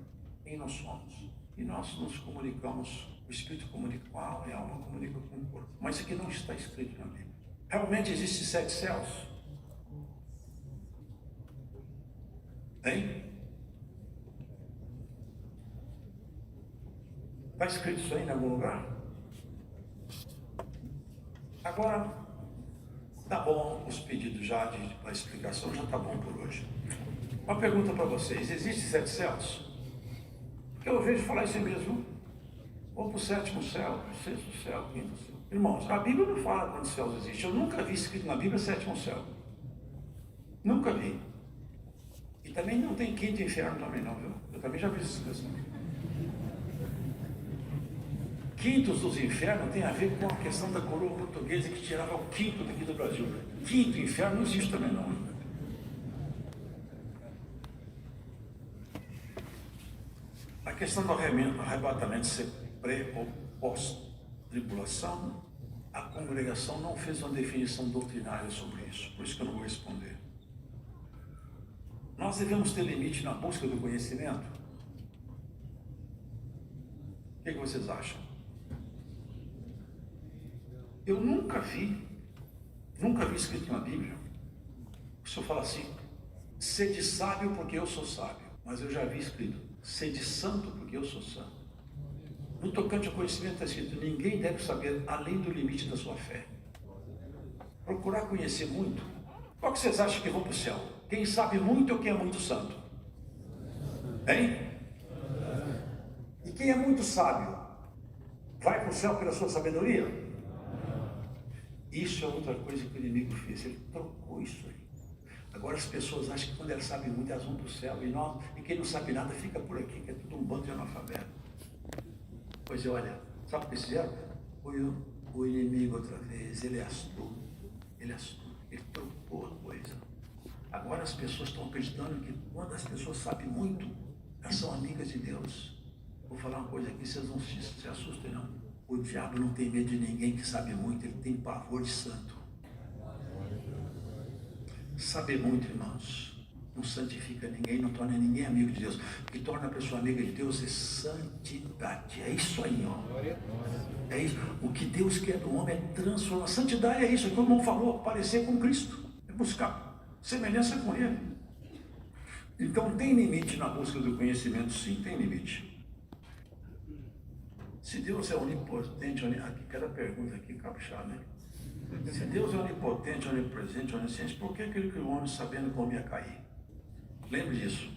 Quem nós somos. E nós nos comunicamos, o espírito comunica com a alma e a alma comunica com o corpo. Mas isso aqui não está escrito na Bíblia. Realmente existem 7 céus? Tem? Está escrito isso aí em algum lugar? Agora, tá bom os pedidos já para explicação, já tá bom por hoje. Uma pergunta para vocês: existem 7 céus? Porque eu vejo falar isso mesmo. Ou para o 7º céu, 6º céu, 5º céu. Irmãos, a Bíblia não fala quantos céus existem. Eu nunca vi escrito na Bíblia 7º céu. Nunca vi. E também não tem 5º inferno também não, viu? Eu também já vi isso também. Quintos dos infernos tem a ver com a questão da coroa portuguesa que tirava o quinto daqui do Brasil. 5º inferno não existe também não. A questão do arrebatamento ser pré ou pós-tribulação, a congregação não fez uma definição doutrinária sobre isso, por isso que eu não vou responder. Nós devemos ter limite na busca do conhecimento? O que vocês acham? Eu nunca vi escrito na Bíblia, o Senhor fala assim: sede sábio porque eu sou sábio. Mas eu já vi escrito: sede santo porque eu sou santo. No tocante ao conhecimento está escrito: ninguém deve saber além do limite da sua fé. Procurar conhecer muito. Qual que vocês acham que vão para o céu? Quem sabe muito ou quem é muito santo? Hein? E quem é muito sábio vai para o céu pela sua sabedoria? Isso é outra coisa que o inimigo fez, ele trocou isso aí. Agora as pessoas acham que quando elas sabem muito, elas vão para o céu, e quem não sabe nada fica por aqui, que é tudo um bando de analfabeto. Pois é, olha, sabe o que fizeram? O inimigo outra vez, ele é astuto, ele trocou a coisa. Agora as pessoas estão acreditando que quando as pessoas sabem muito, elas são amigas de Deus. Vou falar uma coisa aqui, vocês não se assustem não. O diabo não tem medo de ninguém que sabe muito, ele tem pavor de santo. Saber muito, irmãos, não santifica ninguém, não torna ninguém amigo de Deus. O que torna a pessoa amiga de Deus é santidade. É isso aí, ó. É isso. O que Deus quer do homem é transformar. Santidade é isso, é como o irmão falou, parecer com Cristo. É buscar semelhança com Ele. Então tem limite na busca do conhecimento, sim, tem limite. Se Deus é onipotente, aqui cada pergunta aqui caprichar, né? Se Deus é onipotente, onipresente, onisciente, por que ele criou o homem sabendo como ia cair? Lembre disso.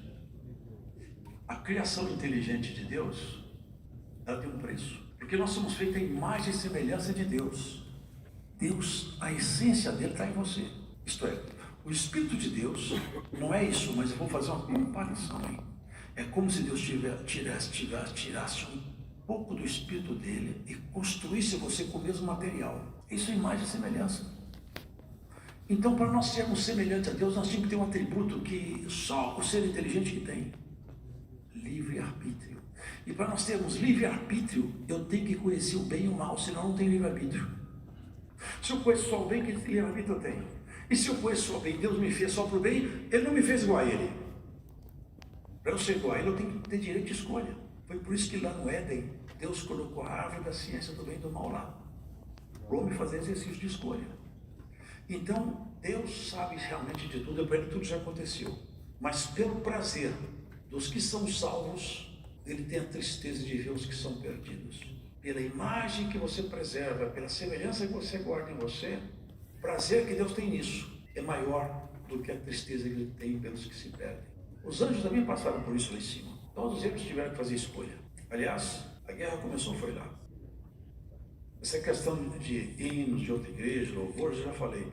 A criação inteligente de Deus, ela tem um preço. Porque nós somos feitos à imagem e semelhança de Deus. Deus, a essência dele está em você. Isto é, o Espírito de Deus não é isso, mas eu vou fazer uma comparação aí. É como se Deus tirasse um pouco do espírito dele e construísse você com o mesmo material. Isso é imagem e semelhança. Então, para nós sermos semelhantes a Deus, nós temos que ter um atributo que só o ser inteligente que tem: livre-arbítrio. E para nós termos livre-arbítrio, eu tenho que conhecer o bem e o mal, senão não tem livre-arbítrio. Se eu conheço só o bem, que livre-arbítrio eu tenho? E se eu conheço só o bem, Deus me fez só para o bem, Ele não me fez igual a Ele. Para eu ser igual a Ele, eu tenho que ter direito de escolha. Foi por isso que lá no Éden, Deus colocou a árvore da ciência do bem e do mal lá, para o homem fazer exercício de escolha. Então, Deus sabe realmente de tudo, para Ele tudo já aconteceu. Mas pelo prazer dos que são salvos, Ele tem a tristeza de ver os que são perdidos. Pela imagem que você preserva, pela semelhança que você guarda em você, o prazer que Deus tem nisso é maior do que a tristeza que Ele tem pelos que se perdem. Os anjos também passaram por isso lá em cima. Todos eles tiveram que fazer escolha. Aliás, a guerra começou, foi lá. Essa questão de hinos, de outra igreja, louvores, eu já falei.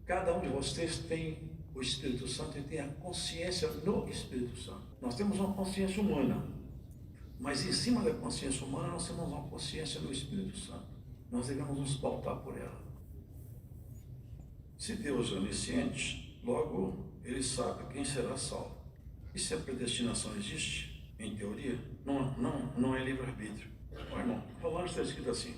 Cada um de vocês tem o Espírito Santo e tem a consciência no Espírito Santo. Nós temos uma consciência humana, mas em cima da consciência humana nós temos uma consciência no Espírito Santo. Nós devemos nos pautar por ela. Se Deus é onisciente, logo Ele sabe quem será salvo. E se a predestinação existe, em teoria, não é livre-arbítrio. Irmão, Romanos está escrito assim: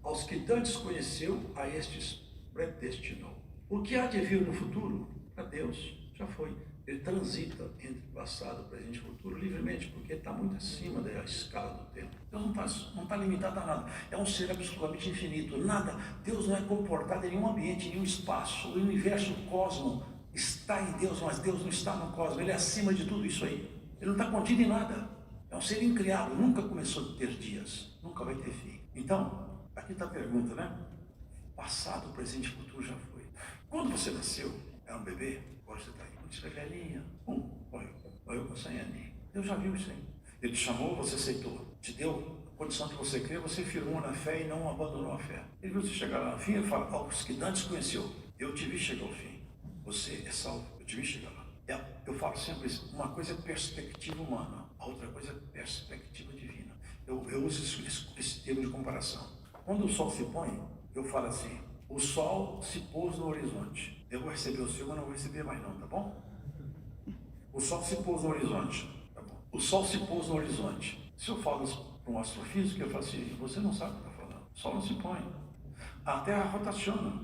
aos que dantes conheceu, a estes predestinou. O que há de vir no futuro, para Deus, já foi. Ele transita entre passado, presente e futuro livremente, porque está muito acima da escala do tempo. Deus não está limitado a nada. É um ser absolutamente infinito. Nada. Deus não é comportado em nenhum ambiente, em nenhum espaço. O universo, o cosmos, está em Deus, mas Deus não está no cosmos. Ele é acima de tudo isso aí. Ele não está contido em nada. É um ser incriado. Nunca começou a ter dias. Nunca vai ter fim. Então, aqui está a pergunta, né? Passado, presente e futuro já foi. Quando você nasceu, era um bebê, agora você está aí. Quando você é velhinha, morreu com 100 aninhos. Deus já viu isso aí. Ele te chamou, você aceitou. Te deu a condição de você crer, você firmou na fé e não abandonou a fé. Ele viu você chegar lá no fim, ele fala: aos que dantes conheceu, eu te vi chegar ao fim. Você é salvo, eu te vi chegar lá. Eu falo sempre isso: uma coisa é perspectiva humana, a outra coisa é perspectiva divina. Eu uso esse termo de comparação. Quando o sol se põe, eu falo assim: o sol se pôs no horizonte. Eu vou receber o seu, mas não vou receber mais não, tá bom? O sol se pôs no horizonte, tá bom? O sol se pôs no horizonte. Se eu falo para um astrofísico, eu falo assim: você não sabe o que está falando. O sol não se põe. A Terra rotaciona.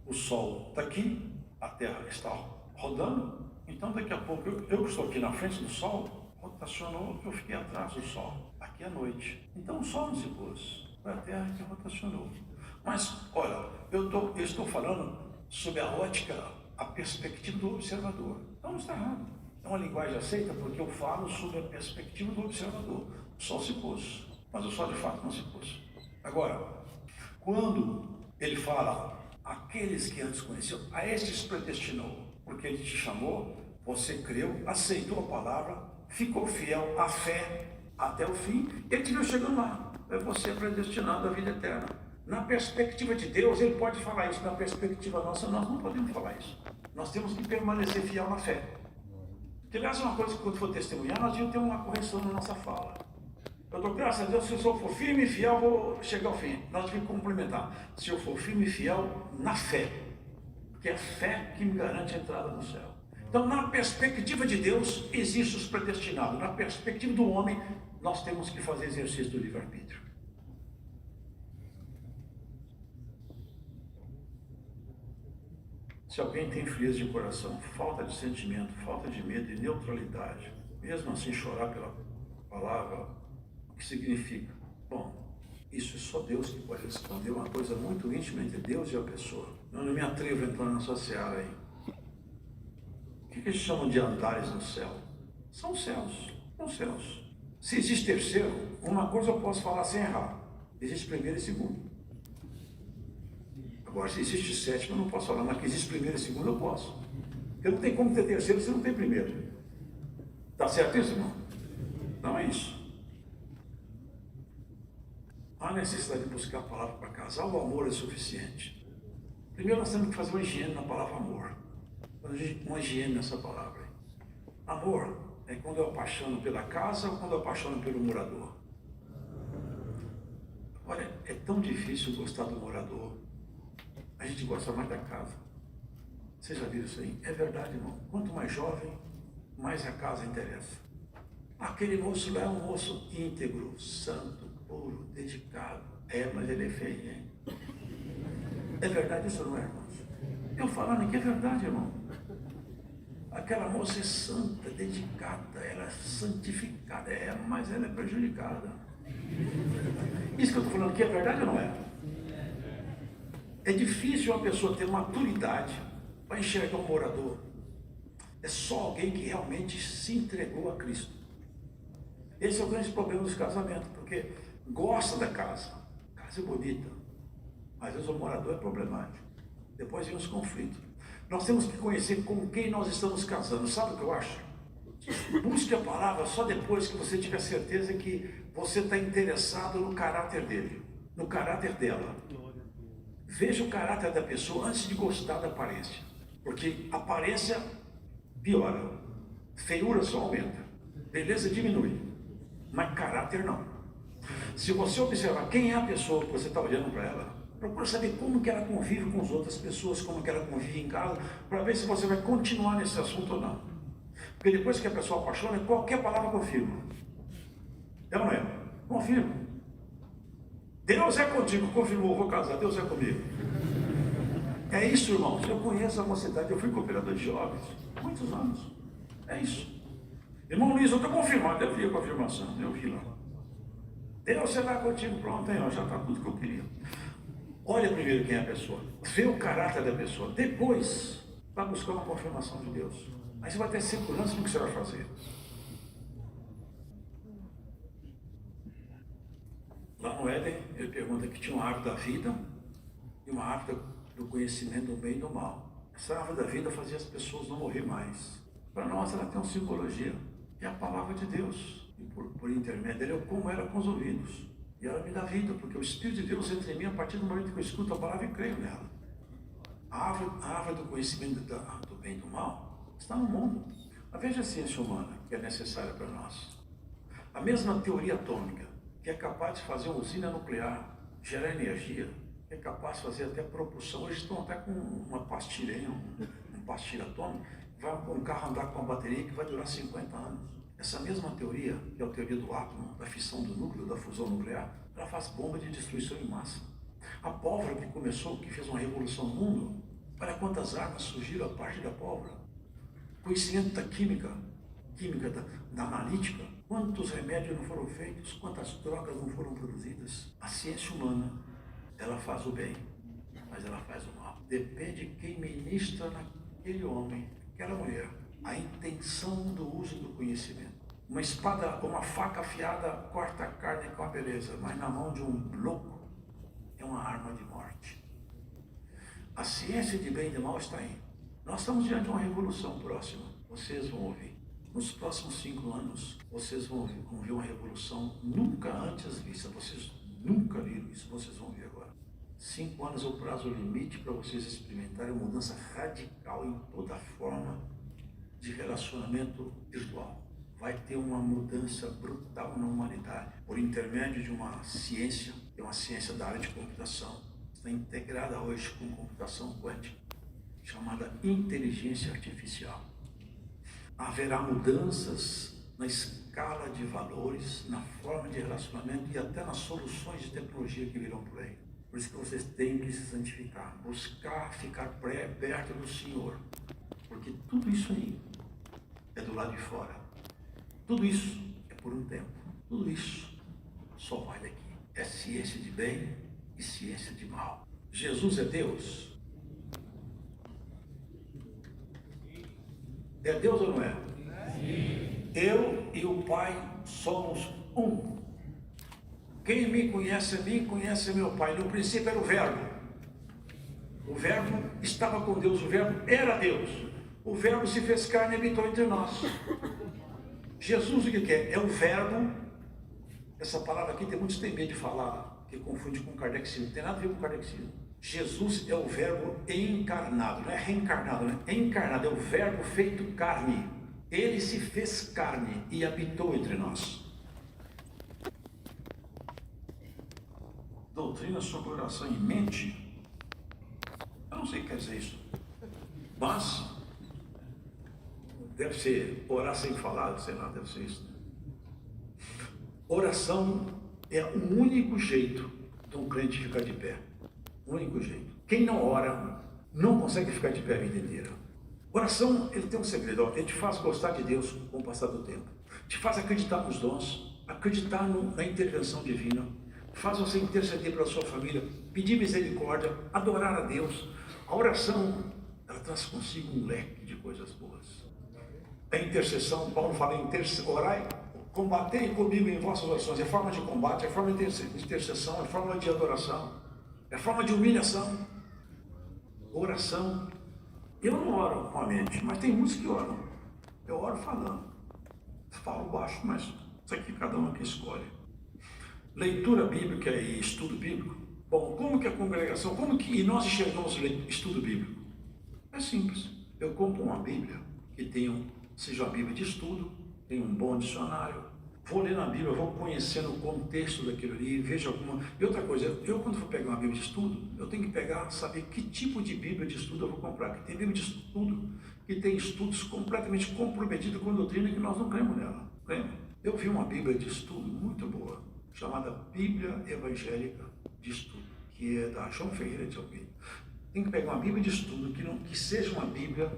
O sol está aqui, a Terra está rodando. Então daqui a pouco, eu que estou aqui na frente do sol, rotacionou, eu fiquei atrás do sol. Aqui é noite. Então o sol não se pôs. Foi a Terra que rotacionou. Mas, olha, eu estou falando sob a ótica, a perspectiva do observador. Então não está errado. É uma linguagem aceita porque eu falo sob a perspectiva do observador. O sol se pôs, mas o sol de fato não se pôs. Agora, quando ele fala aqueles que antes conheceu, a estes predestinou, porque ele te chamou, você creu, aceitou a palavra, ficou fiel à fé até o fim, ele te viu chegando lá. Você é predestinado à vida eterna. Na perspectiva de Deus, ele pode falar isso. Na perspectiva nossa, nós não podemos falar isso. Nós temos que permanecer fiel na fé. Que, aliás, é uma coisa que, quando for testemunhar, nós devemos ter uma correção na nossa fala. Eu dou graças a Deus, se eu for firme e fiel, vou chegar ao fim. Nós devemos complementar. Se eu for firme e fiel na fé, porque é a fé que me garante a entrada no céu. Então, na perspectiva de Deus, existem os predestinados. Na perspectiva do homem, nós temos que fazer exercício do livre-arbítrio. Se alguém tem frieza de coração, falta de sentimento, falta de medo e neutralidade, mesmo assim chorar pela palavra, o que significa? Bom, isso é só Deus que pode responder, uma coisa muito íntima entre Deus e a pessoa. Eu não me atrevo a entrar na sua seara aí. O que eles chamam de andares no céu? São céus, são céus. Se existe terceiro, uma coisa eu posso falar sem errar: existe primeiro e segundo. Agora, se existe sétimo, eu não posso falar, mas que existe primeiro e segundo, eu posso. Porque não tem como ter terceiro se não tem primeiro. Está certo isso, irmão? Não é isso. Há necessidade de buscar a palavra para casar, o amor é suficiente. Primeiro nós temos que fazer uma higiene na palavra amor. Uma higiene nessa palavra. Amor é quando eu apaixono pela casa ou quando eu apaixono pelo morador. Olha, é tão difícil gostar do morador. A gente gosta mais da casa. Vocês já viram isso aí? É verdade, irmão. Quanto mais jovem, mais a casa interessa. Aquele moço lá é um moço íntegro, santo, puro, dedicado. É, mas ele é feio, hein? É verdade isso, não é, irmão? Eu falando que é verdade, irmão. Aquela moça é santa, dedicada, ela é santificada, mas ela é prejudicada. Isso que eu estou falando que é verdade ou não é? É difícil uma pessoa ter maturidade para enxergar um morador. É só alguém que realmente se entregou a Cristo. Esse é o grande problema dos casamentos, porque gosta da casa. A casa é bonita, mas às vezes o morador é problemático. Depois vem os conflitos. Nós temos que conhecer com quem nós estamos casando. Sabe o que eu acho? Busque a palavra só depois que você tiver certeza que você está interessado no caráter dele. no caráter dela. Veja o caráter da pessoa antes de gostar da aparência. Porque aparência piora, feiura só aumenta, beleza diminui, mas caráter não. Se você observar quem é a pessoa que você está olhando para ela, procura saber como que ela convive com as outras pessoas, como que ela convive em casa, para ver se você vai continuar nesse assunto ou não. Porque depois que a pessoa apaixona, qualquer palavra confirma. É ou não é? Confirma. Deus é contigo, confirmou, vou casar, Deus é comigo. É isso, irmãos. Eu conheço a mocidade, eu fui cooperador de jovens, muitos anos. É isso. Irmão Luiz, eu estou confirmado, eu vi a confirmação, eu vi lá. Deus será contigo, pronto, aí, ó, já está tudo que eu queria. Olha primeiro quem é a pessoa, vê o caráter da pessoa, depois vai buscar uma confirmação de Deus. Aí você vai ter segurança no que você vai fazer. Lá no Éden, ele pergunta que tinha uma árvore da vida e uma árvore do conhecimento do bem e do mal. Essa árvore da vida fazia as pessoas não morrer mais. Para nós, ela tem uma simbologia, que é a palavra de Deus. E por intermédio dele, eu como ela com os ouvidos. E ela me dá vida, porque o Espírito de Deus entra em mim a partir do momento que eu escuto a palavra e creio nela. A árvore do conhecimento do bem e do mal está no mundo. Mas veja a ciência humana, que é necessária para nós. A mesma teoria atômica, que é capaz de fazer uma usina nuclear, gerar energia, que é capaz de fazer até propulsão. Hoje estão até com uma pastilha aí, um pastilha atômica, vai com um carro andar com uma bateria que vai durar 50 anos. Essa mesma teoria, que é a teoria do átomo, da fissão do núcleo, da fusão nuclear, ela faz bomba de destruição em massa. A pólvora que começou, que fez uma revolução no mundo, olha quantas armas surgiram a partir da pólvora. Conhecimento da química da analítica, quantos remédios não foram feitos, quantas drogas não foram produzidas. A ciência humana, ela faz o bem, mas ela faz o mal. Depende de quem ministra naquele homem, aquela mulher, a intenção do uso do conhecimento. Uma espada, uma faca afiada corta a carne com a beleza, mas na mão de um louco é uma arma de morte. A ciência de bem e de mal está aí. Nós estamos diante de uma revolução próxima. Vocês vão ouvir. Nos próximos 5 anos, vocês vão ver uma revolução nunca antes vista. Vocês nunca viram isso, vocês vão ver agora. 5 anos é o prazo limite para vocês experimentarem uma mudança radical em toda forma de relacionamento virtual. Vai ter uma mudança brutal na humanidade, por intermédio de uma ciência, que é uma ciência da área de computação, está integrada hoje com computação quântica, chamada inteligência artificial. Haverá mudanças na escala de valores, na forma de relacionamento e até nas soluções de tecnologia que virão por aí. Por isso que vocês têm que se santificar, buscar ficar perto do Senhor, porque tudo isso aí é do lado de fora. Tudo isso é por um tempo. Tudo isso só vai daqui. É ciência de bem e ciência de mal. Jesus é Deus? É Deus ou não é? Sim. Eu e o Pai somos um. Quem me conhece a mim, conhece a meu Pai. No princípio era o Verbo. O Verbo estava com Deus, o Verbo era Deus. O Verbo se fez carne e habitou entre nós. Jesus o que é? É o Verbo. Essa palavra aqui tem muitos que têm medo de falar, que confunde com kardexismo. Não tem nada a ver com kardexismo. Jesus é o Verbo encarnado, não é reencarnado, né? É encarnado, é o Verbo feito carne. Ele se fez carne e habitou entre nós. Doutrina sobre oração em mente. Eu não sei o que quer dizer isso, mas deve ser orar sem falar, sei lá, deve ser isso. Oração é o único jeito de um crente ficar de pé. O único jeito. Quem não ora não consegue ficar de pé a vida inteira. Oração, ele tem um segredo, ele te faz gostar de Deus com o passar do tempo. Te faz acreditar nos dons, acreditar na intervenção divina. Faz você interceder pela sua família, pedir misericórdia, adorar a Deus. A oração, ela traz consigo um leque de coisas boas. A intercessão, Paulo fala em orai, combatei comigo em vossas orações. É forma de combate, é forma de intercessão, é forma de adoração, é forma de humilhação. Oração. Eu não oro com a mente, mas tem muitos que oram. Eu oro falando. Falo baixo, mas isso aqui cada um que escolhe. leitura bíblica e estudo bíblico. Bom, como que a congregação, e nós enxergamos estudo bíblico? É simples. Eu compro uma Bíblia que seja uma Bíblia de estudo, tem um bom dicionário, vou ler na Bíblia, vou conhecendo o contexto daquilo ali, vejo alguma... E outra coisa, eu quando for pegar uma Bíblia de estudo, eu tenho que saber que tipo de Bíblia de estudo eu vou comprar. Porque tem Bíblia de estudo que tem estudos completamente comprometidos com a doutrina que nós não cremos nela. Eu vi uma Bíblia de estudo muito boa, chamada Bíblia Evangélica de Estudo, que é da João Ferreira de Almeida. Tem que pegar uma Bíblia de estudo que seja uma Bíblia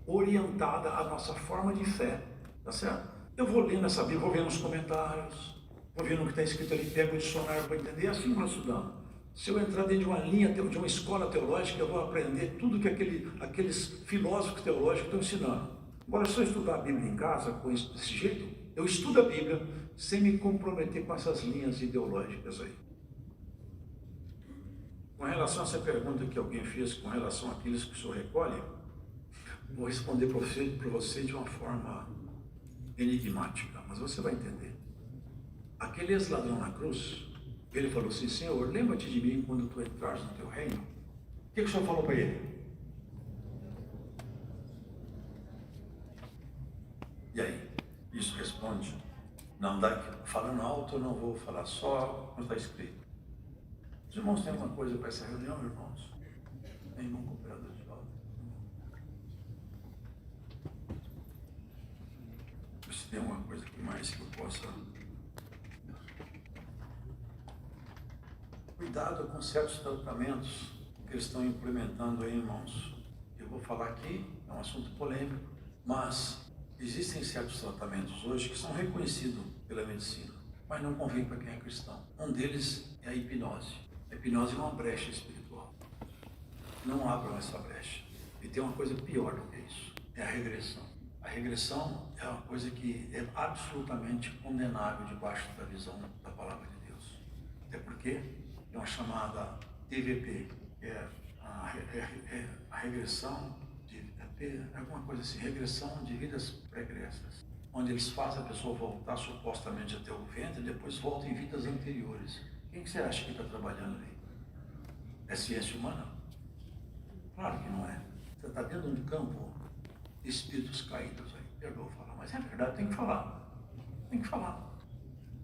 orientada à nossa forma de fé, tá certo? Eu vou lendo essa Bíblia, vou vendo os comentários, vou vendo o que está escrito ali, pego o dicionário para entender, assim vou estudando. Se eu entrar dentro de uma linha, de uma escola teológica, eu vou aprender tudo que aqueles filósofos teológicos estão ensinando. Agora, se eu estudar a Bíblia em casa desse jeito, eu estudo a Bíblia sem me comprometer com essas linhas ideológicas aí. Com relação a essa pergunta que alguém fez com relação àqueles que o senhor recolhe, vou responder para você de uma forma enigmática, mas você vai entender. Aquele ex-ladrão na cruz, ele falou assim: Senhor, lembra-te de mim quando tu entrares no teu reino. O que o senhor falou para ele? E aí? Isso responde: não dá falando alto, eu não vou falar só, como está escrito. Os irmãos têm alguma coisa para essa reunião, irmãos? Tem irmão cooperador de volta? Se tem alguma coisa aqui mais que eu possa... Cuidado com certos tratamentos que eles estão implementando aí, irmãos. Eu vou falar aqui, é um assunto polêmico, mas existem certos tratamentos hoje que são reconhecidos pela medicina, mas não convém para quem é cristão. Um deles é a hipnose. A hipnose é uma brecha espiritual. Não abram essa brecha. E tem uma coisa pior do que isso, é a regressão. A regressão é uma coisa que é absolutamente condenável debaixo da visão da palavra de Deus. Até porque é uma chamada TVP, que é a regressão alguma coisa assim, regressão de vidas pregressas, onde eles fazem a pessoa voltar supostamente até o ventre e depois volta em vidas anteriores. Quem que você acha que está trabalhando aí? É ciência humana? Claro que não é. Você está dentro de um campo de espíritos caídos aí. Perdoa falar, mas é verdade, tem que falar. Tem que falar.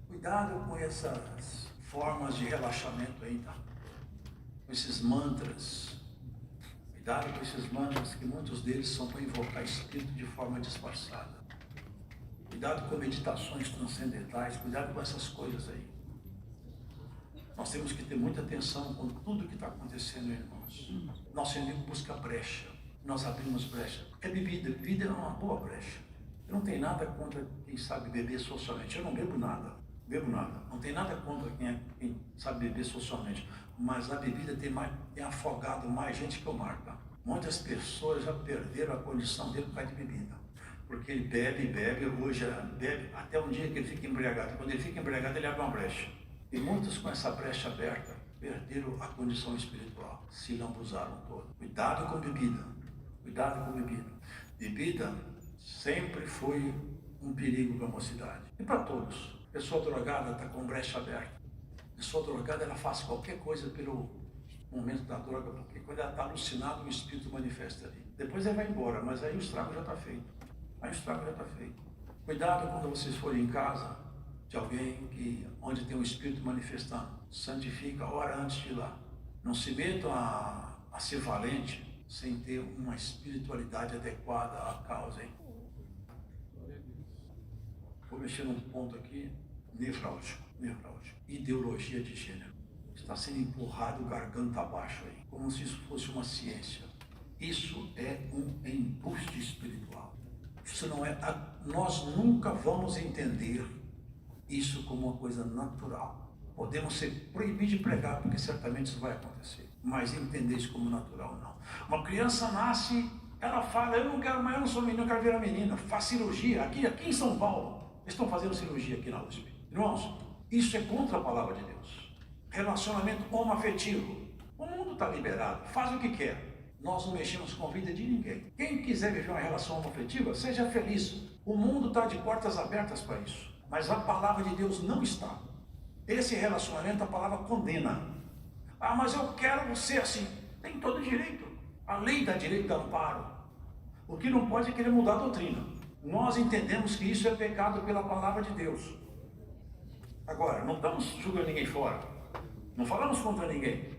Cuidado com essas formas de relaxamento aí, tá? Com esses mantras. Cuidado com esses mantras, que muitos deles são para invocar espírito de forma disfarçada. Cuidado com meditações transcendentais, cuidado com essas coisas aí. Nós temos que ter muita atenção com tudo que está acontecendo, irmãos. Nosso inimigo busca brecha, nós abrimos brecha. É bebida, bebida é uma boa brecha. Eu não tenho nada contra quem sabe beber socialmente, eu não bebo nada. Não tem nada contra quem sabe beber socialmente, mas a bebida tem afogado mais gente que o mar, tá? Muitas pessoas já perderam a condição dele por causa de bebida, porque ele bebe, hoje bebe, até um dia que ele fica embriagado. Quando ele fica embriagado, ele abre uma brecha. E muitos com essa brecha aberta perderam a condição espiritual, se lambuzaram todo. Cuidado com bebida, cuidado com bebida. Bebida sempre foi um perigo para a mocidade e para todos. Pessoa drogada está com brecha aberta. Pessoa drogada, ela faz qualquer coisa pelo momento da droga, porque quando ela está alucinada, o espírito manifesta ali. Depois ela vai embora, mas aí o estrago já está feito. Cuidado quando vocês forem em casa de alguém onde tem um espírito manifestando. Santifica, ora antes de ir lá. Não se metam a ser valente sem ter uma espiritualidade adequada à causa, hein? Vou mexer num ponto aqui, nevrálgico. Ideologia de gênero. Está sendo empurrado garganta abaixo aí, como se isso fosse uma ciência. Isso é um embuste espiritual. Isso não é. Nós nunca vamos entender isso como uma coisa natural. Podemos ser proibidos de pregar, porque certamente isso vai acontecer. Mas entender isso como natural, não. Uma criança nasce, ela fala: eu não quero mais, eu não sou menino, eu quero virar menina. Faz cirurgia. Aqui em São Paulo, eles estão fazendo cirurgia aqui na USP. Irmãos, isso é contra a palavra de Deus. Relacionamento homoafetivo. O mundo está liberado, faz o que quer. Nós não mexemos com a vida de ninguém. Quem quiser viver uma relação homoafetiva, seja feliz. O mundo está de portas abertas para isso. Mas a palavra de Deus não está. Esse relacionamento, a palavra condena. Ah, mas eu quero ser assim. Tem todo direito. A lei dá direito de amparo. O que não pode é querer mudar a doutrina. Nós entendemos que isso é pecado pela palavra de Deus. Agora, não estamos julgando ninguém fora. Não falamos contra ninguém.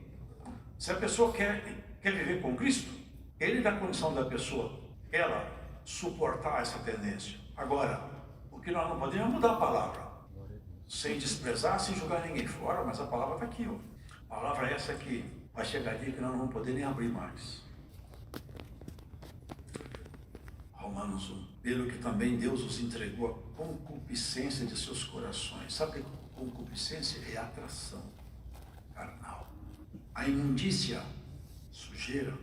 Se a pessoa quer viver com Cristo, Ele dá condição da pessoa, ela, suportar essa tendência. Agora, o que nós não podemos é mudar a palavra. Sem desprezar, sem julgar ninguém fora, mas a palavra está aqui. Ó. A palavra é essa que vai chegar dia que nós não vamos poder nem abrir mais. Romanos 1. Pelo que também Deus os entregou a concupiscência de seus corações. Sabe o que concupiscência é? Atração carnal. A imundícia, sujeira,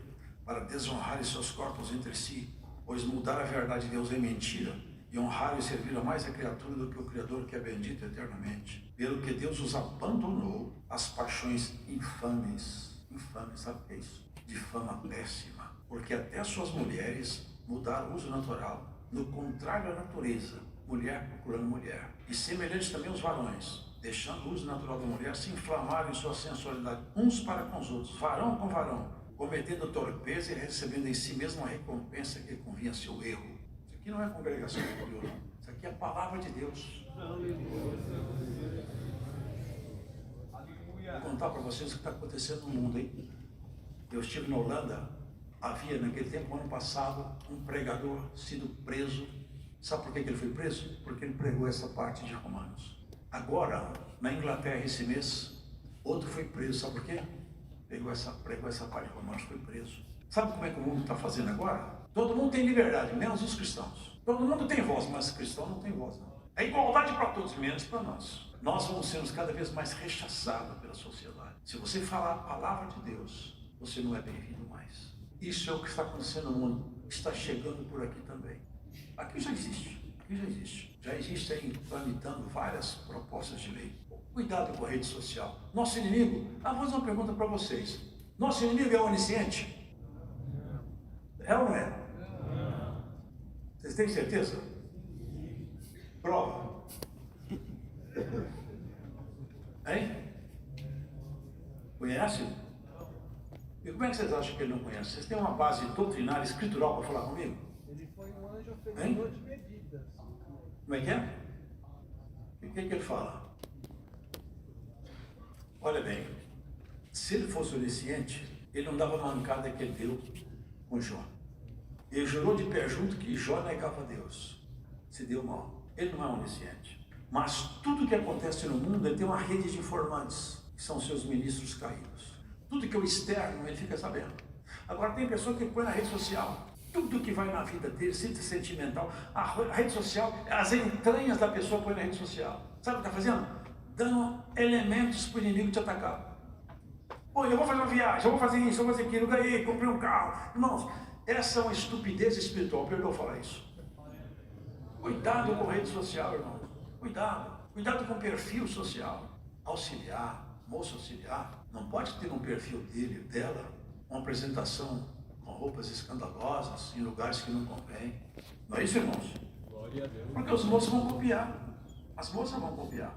para desonrarem seus corpos entre si, pois mudar a verdade de Deus é mentira, e honrar e servir a mais a criatura do que o Criador, que é bendito eternamente. Pelo que Deus os abandonou às paixões infames. Infames, sabe o que é isso? De fama péssima. Porque até suas mulheres mudaram o uso natural, no contrário à natureza, mulher procurando mulher. E semelhantes também os varões, deixando o uso natural da mulher, se inflamarem em sua sensualidade uns para com os outros, varão com varão, cometendo torpeza e recebendo em si mesmo a recompensa que convinha a seu erro. Isso aqui não é congregação de Deus, não. Isso aqui é a palavra de Deus. Vou contar para vocês o que está acontecendo no mundo, hein? Eu estive na Holanda, havia naquele tempo, ano passado, um pregador sido preso. Sabe por que ele foi preso? Porque ele pregou essa parte de Romanos. Agora, na Inglaterra esse mês, outro foi preso. Sabe por quê? Pregou essa parte de Romanos, foi preso. Sabe como é que o mundo está fazendo agora? Todo mundo tem liberdade, menos os cristãos. Todo mundo tem voz, mas o cristão não tem voz, não. É igualdade para todos, menos para nós. Nós vamos ser cada vez mais rechaçados pela sociedade. Se você falar a palavra de Deus, você não é bem-vindo mais. Isso é o que está acontecendo no mundo. Está chegando por aqui também. Aqui já existe. Já existe aí tramitando várias propostas de lei. Cuidado com a rede social. Nosso inimigo, vou fazer uma pergunta para vocês. Nosso inimigo é onisciente? É ou não é? Vocês têm certeza? Prova. Hein? Conhece? E como é que vocês acham que ele não conhece? Vocês têm uma base doutrinária, escritural para falar comigo? Ele foi um anjo oferecedor de bebidas. Como é que é? O que ele fala? Olha bem, se ele fosse onisciente, ele não dava a mancada que ele deu com Jó. Ele jurou de pé junto que Jó negava a Deus. Se deu mal. Ele não é onisciente. Mas tudo que acontece no mundo, ele tem uma rede de informantes, que são seus ministros caídos. Tudo que é o externo, ele fica sabendo. Agora tem pessoa que põe na rede social. Tudo que vai na vida dele, sentimental, a rede social, as entranhas da pessoa põe na rede social. Sabe o que está fazendo? Dando elementos para o inimigo te atacar. Pô, eu vou fazer uma viagem, eu vou fazer isso, eu vou fazer aquilo, eu ganhei, comprei um carro. Irmãos, essa é uma estupidez espiritual, perdoa falar isso. Cuidado com a rede social, irmão. Cuidado com o perfil social. Auxiliar, moço auxiliar, não pode ter um perfil dela, uma apresentação com roupas escandalosas, em lugares que não convém. Não é isso, irmãos? Glória a Deus. Porque os moços vão copiar. As moças vão copiar.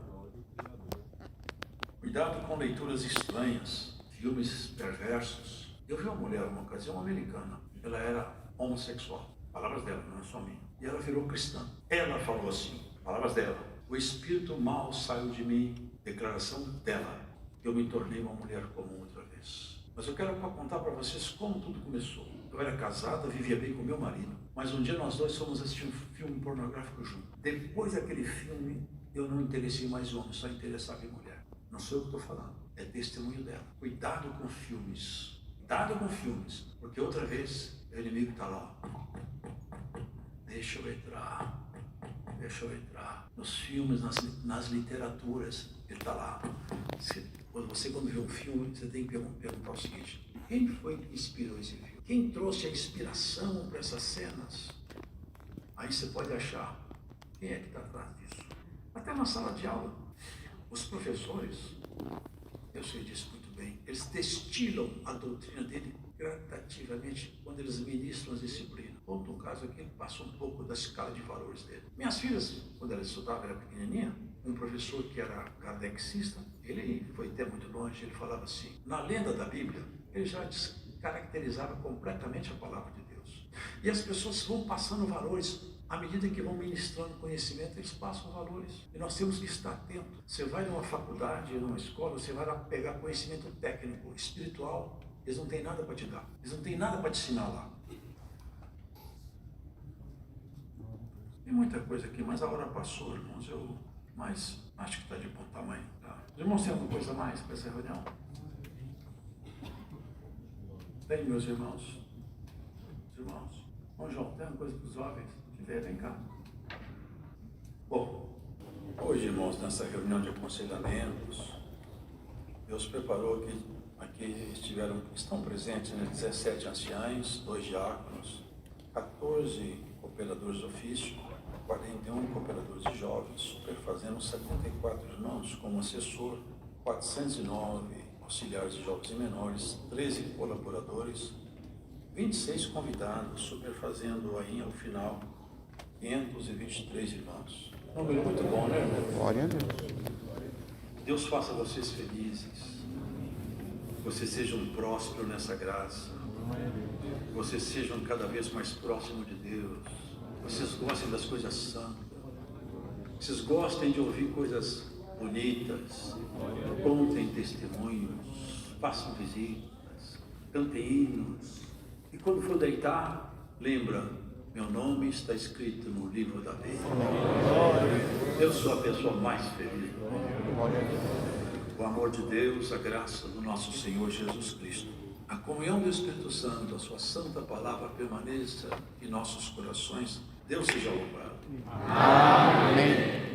Cuidado com leituras estranhas, filmes perversos. Eu vi uma mulher, uma ocasião, uma americana. Ela era homossexual. Palavras dela, não é só minha. E ela virou cristã. Ela falou assim, palavras dela: o espírito mau saiu de mim. Declaração dela. Eu me tornei uma mulher comum outra vez. Mas eu quero contar para vocês como tudo começou. Eu era casada, vivia bem com meu marido. Mas um dia nós dois fomos assistir um filme pornográfico juntos. Depois daquele filme, eu não interessei mais em homem, só interessava em mulher. Não sou eu que estou falando, é testemunho dela. Cuidado com filmes. Cuidado com filmes. Porque outra vez, o inimigo está lá. Deixa eu entrar. Nos filmes, nas literaturas, ele está lá. Você quando vê um filme, você tem que perguntar o seguinte: quem foi que inspirou esse filme? Quem trouxe a inspiração para essas cenas? Aí você pode achar quem é que está atrás disso. Até na sala de aula, os professores, eu sei disso muito bem, eles destilam a doutrina dele gradativamente quando eles ministram as disciplinas. conto um caso aqui que passou um pouco da escala de valores dele. Minhas filhas, quando elas estudavam, era pequenininha, um professor que era kardecista, ele foi até muito longe, ele falava assim, na lenda da Bíblia, ele já descaracterizava completamente a palavra de Deus. E as pessoas vão passando valores, à medida que vão ministrando conhecimento, eles passam valores. E nós temos que estar atentos. Você vai numa faculdade, numa escola, você vai lá pegar conhecimento técnico, espiritual, eles não têm nada para te dar. Eles não têm nada para te ensinar lá. Tem muita coisa aqui, mas a hora passou, irmãos. Mas acho que está de bom tamanho. Tá? Os irmãos, tem alguma coisa mais para essa reunião? Tem, meus irmãos? Os irmãos? Bom, João, tem alguma coisa para os jovens? Se tiver, vem cá. Bom, hoje, irmãos, nessa reunião de aconselhamentos, Deus preparou que aqui estão presentes, né, 17 anciães, 2 diáconos, 14 cooperadores de ofício, 41 cooperadores de jovens, superfazendo 74 irmãos como assessor, 409 auxiliares de jovens e menores, 13 colaboradores, 26 convidados, superfazendo aí ao final 523 irmãos. Um número muito bom, né, irmão? Glória a Deus. Deus faça vocês felizes. Vocês sejam prósperos nessa graça. Vocês sejam cada vez mais próximos de Deus. Vocês gostem das coisas santas. Vocês gostem de ouvir coisas bonitas. Contem testemunhos. Façam visitas. Cantem hinos. E quando for deitar, lembra, meu nome está escrito no livro da vida. Eu sou a pessoa mais feliz do mundo. O amor de Deus, a graça do nosso Senhor Jesus Cristo, a comunhão do Espírito Santo, a sua santa palavra permaneça em nossos corações. Deus seja louvado. Amém.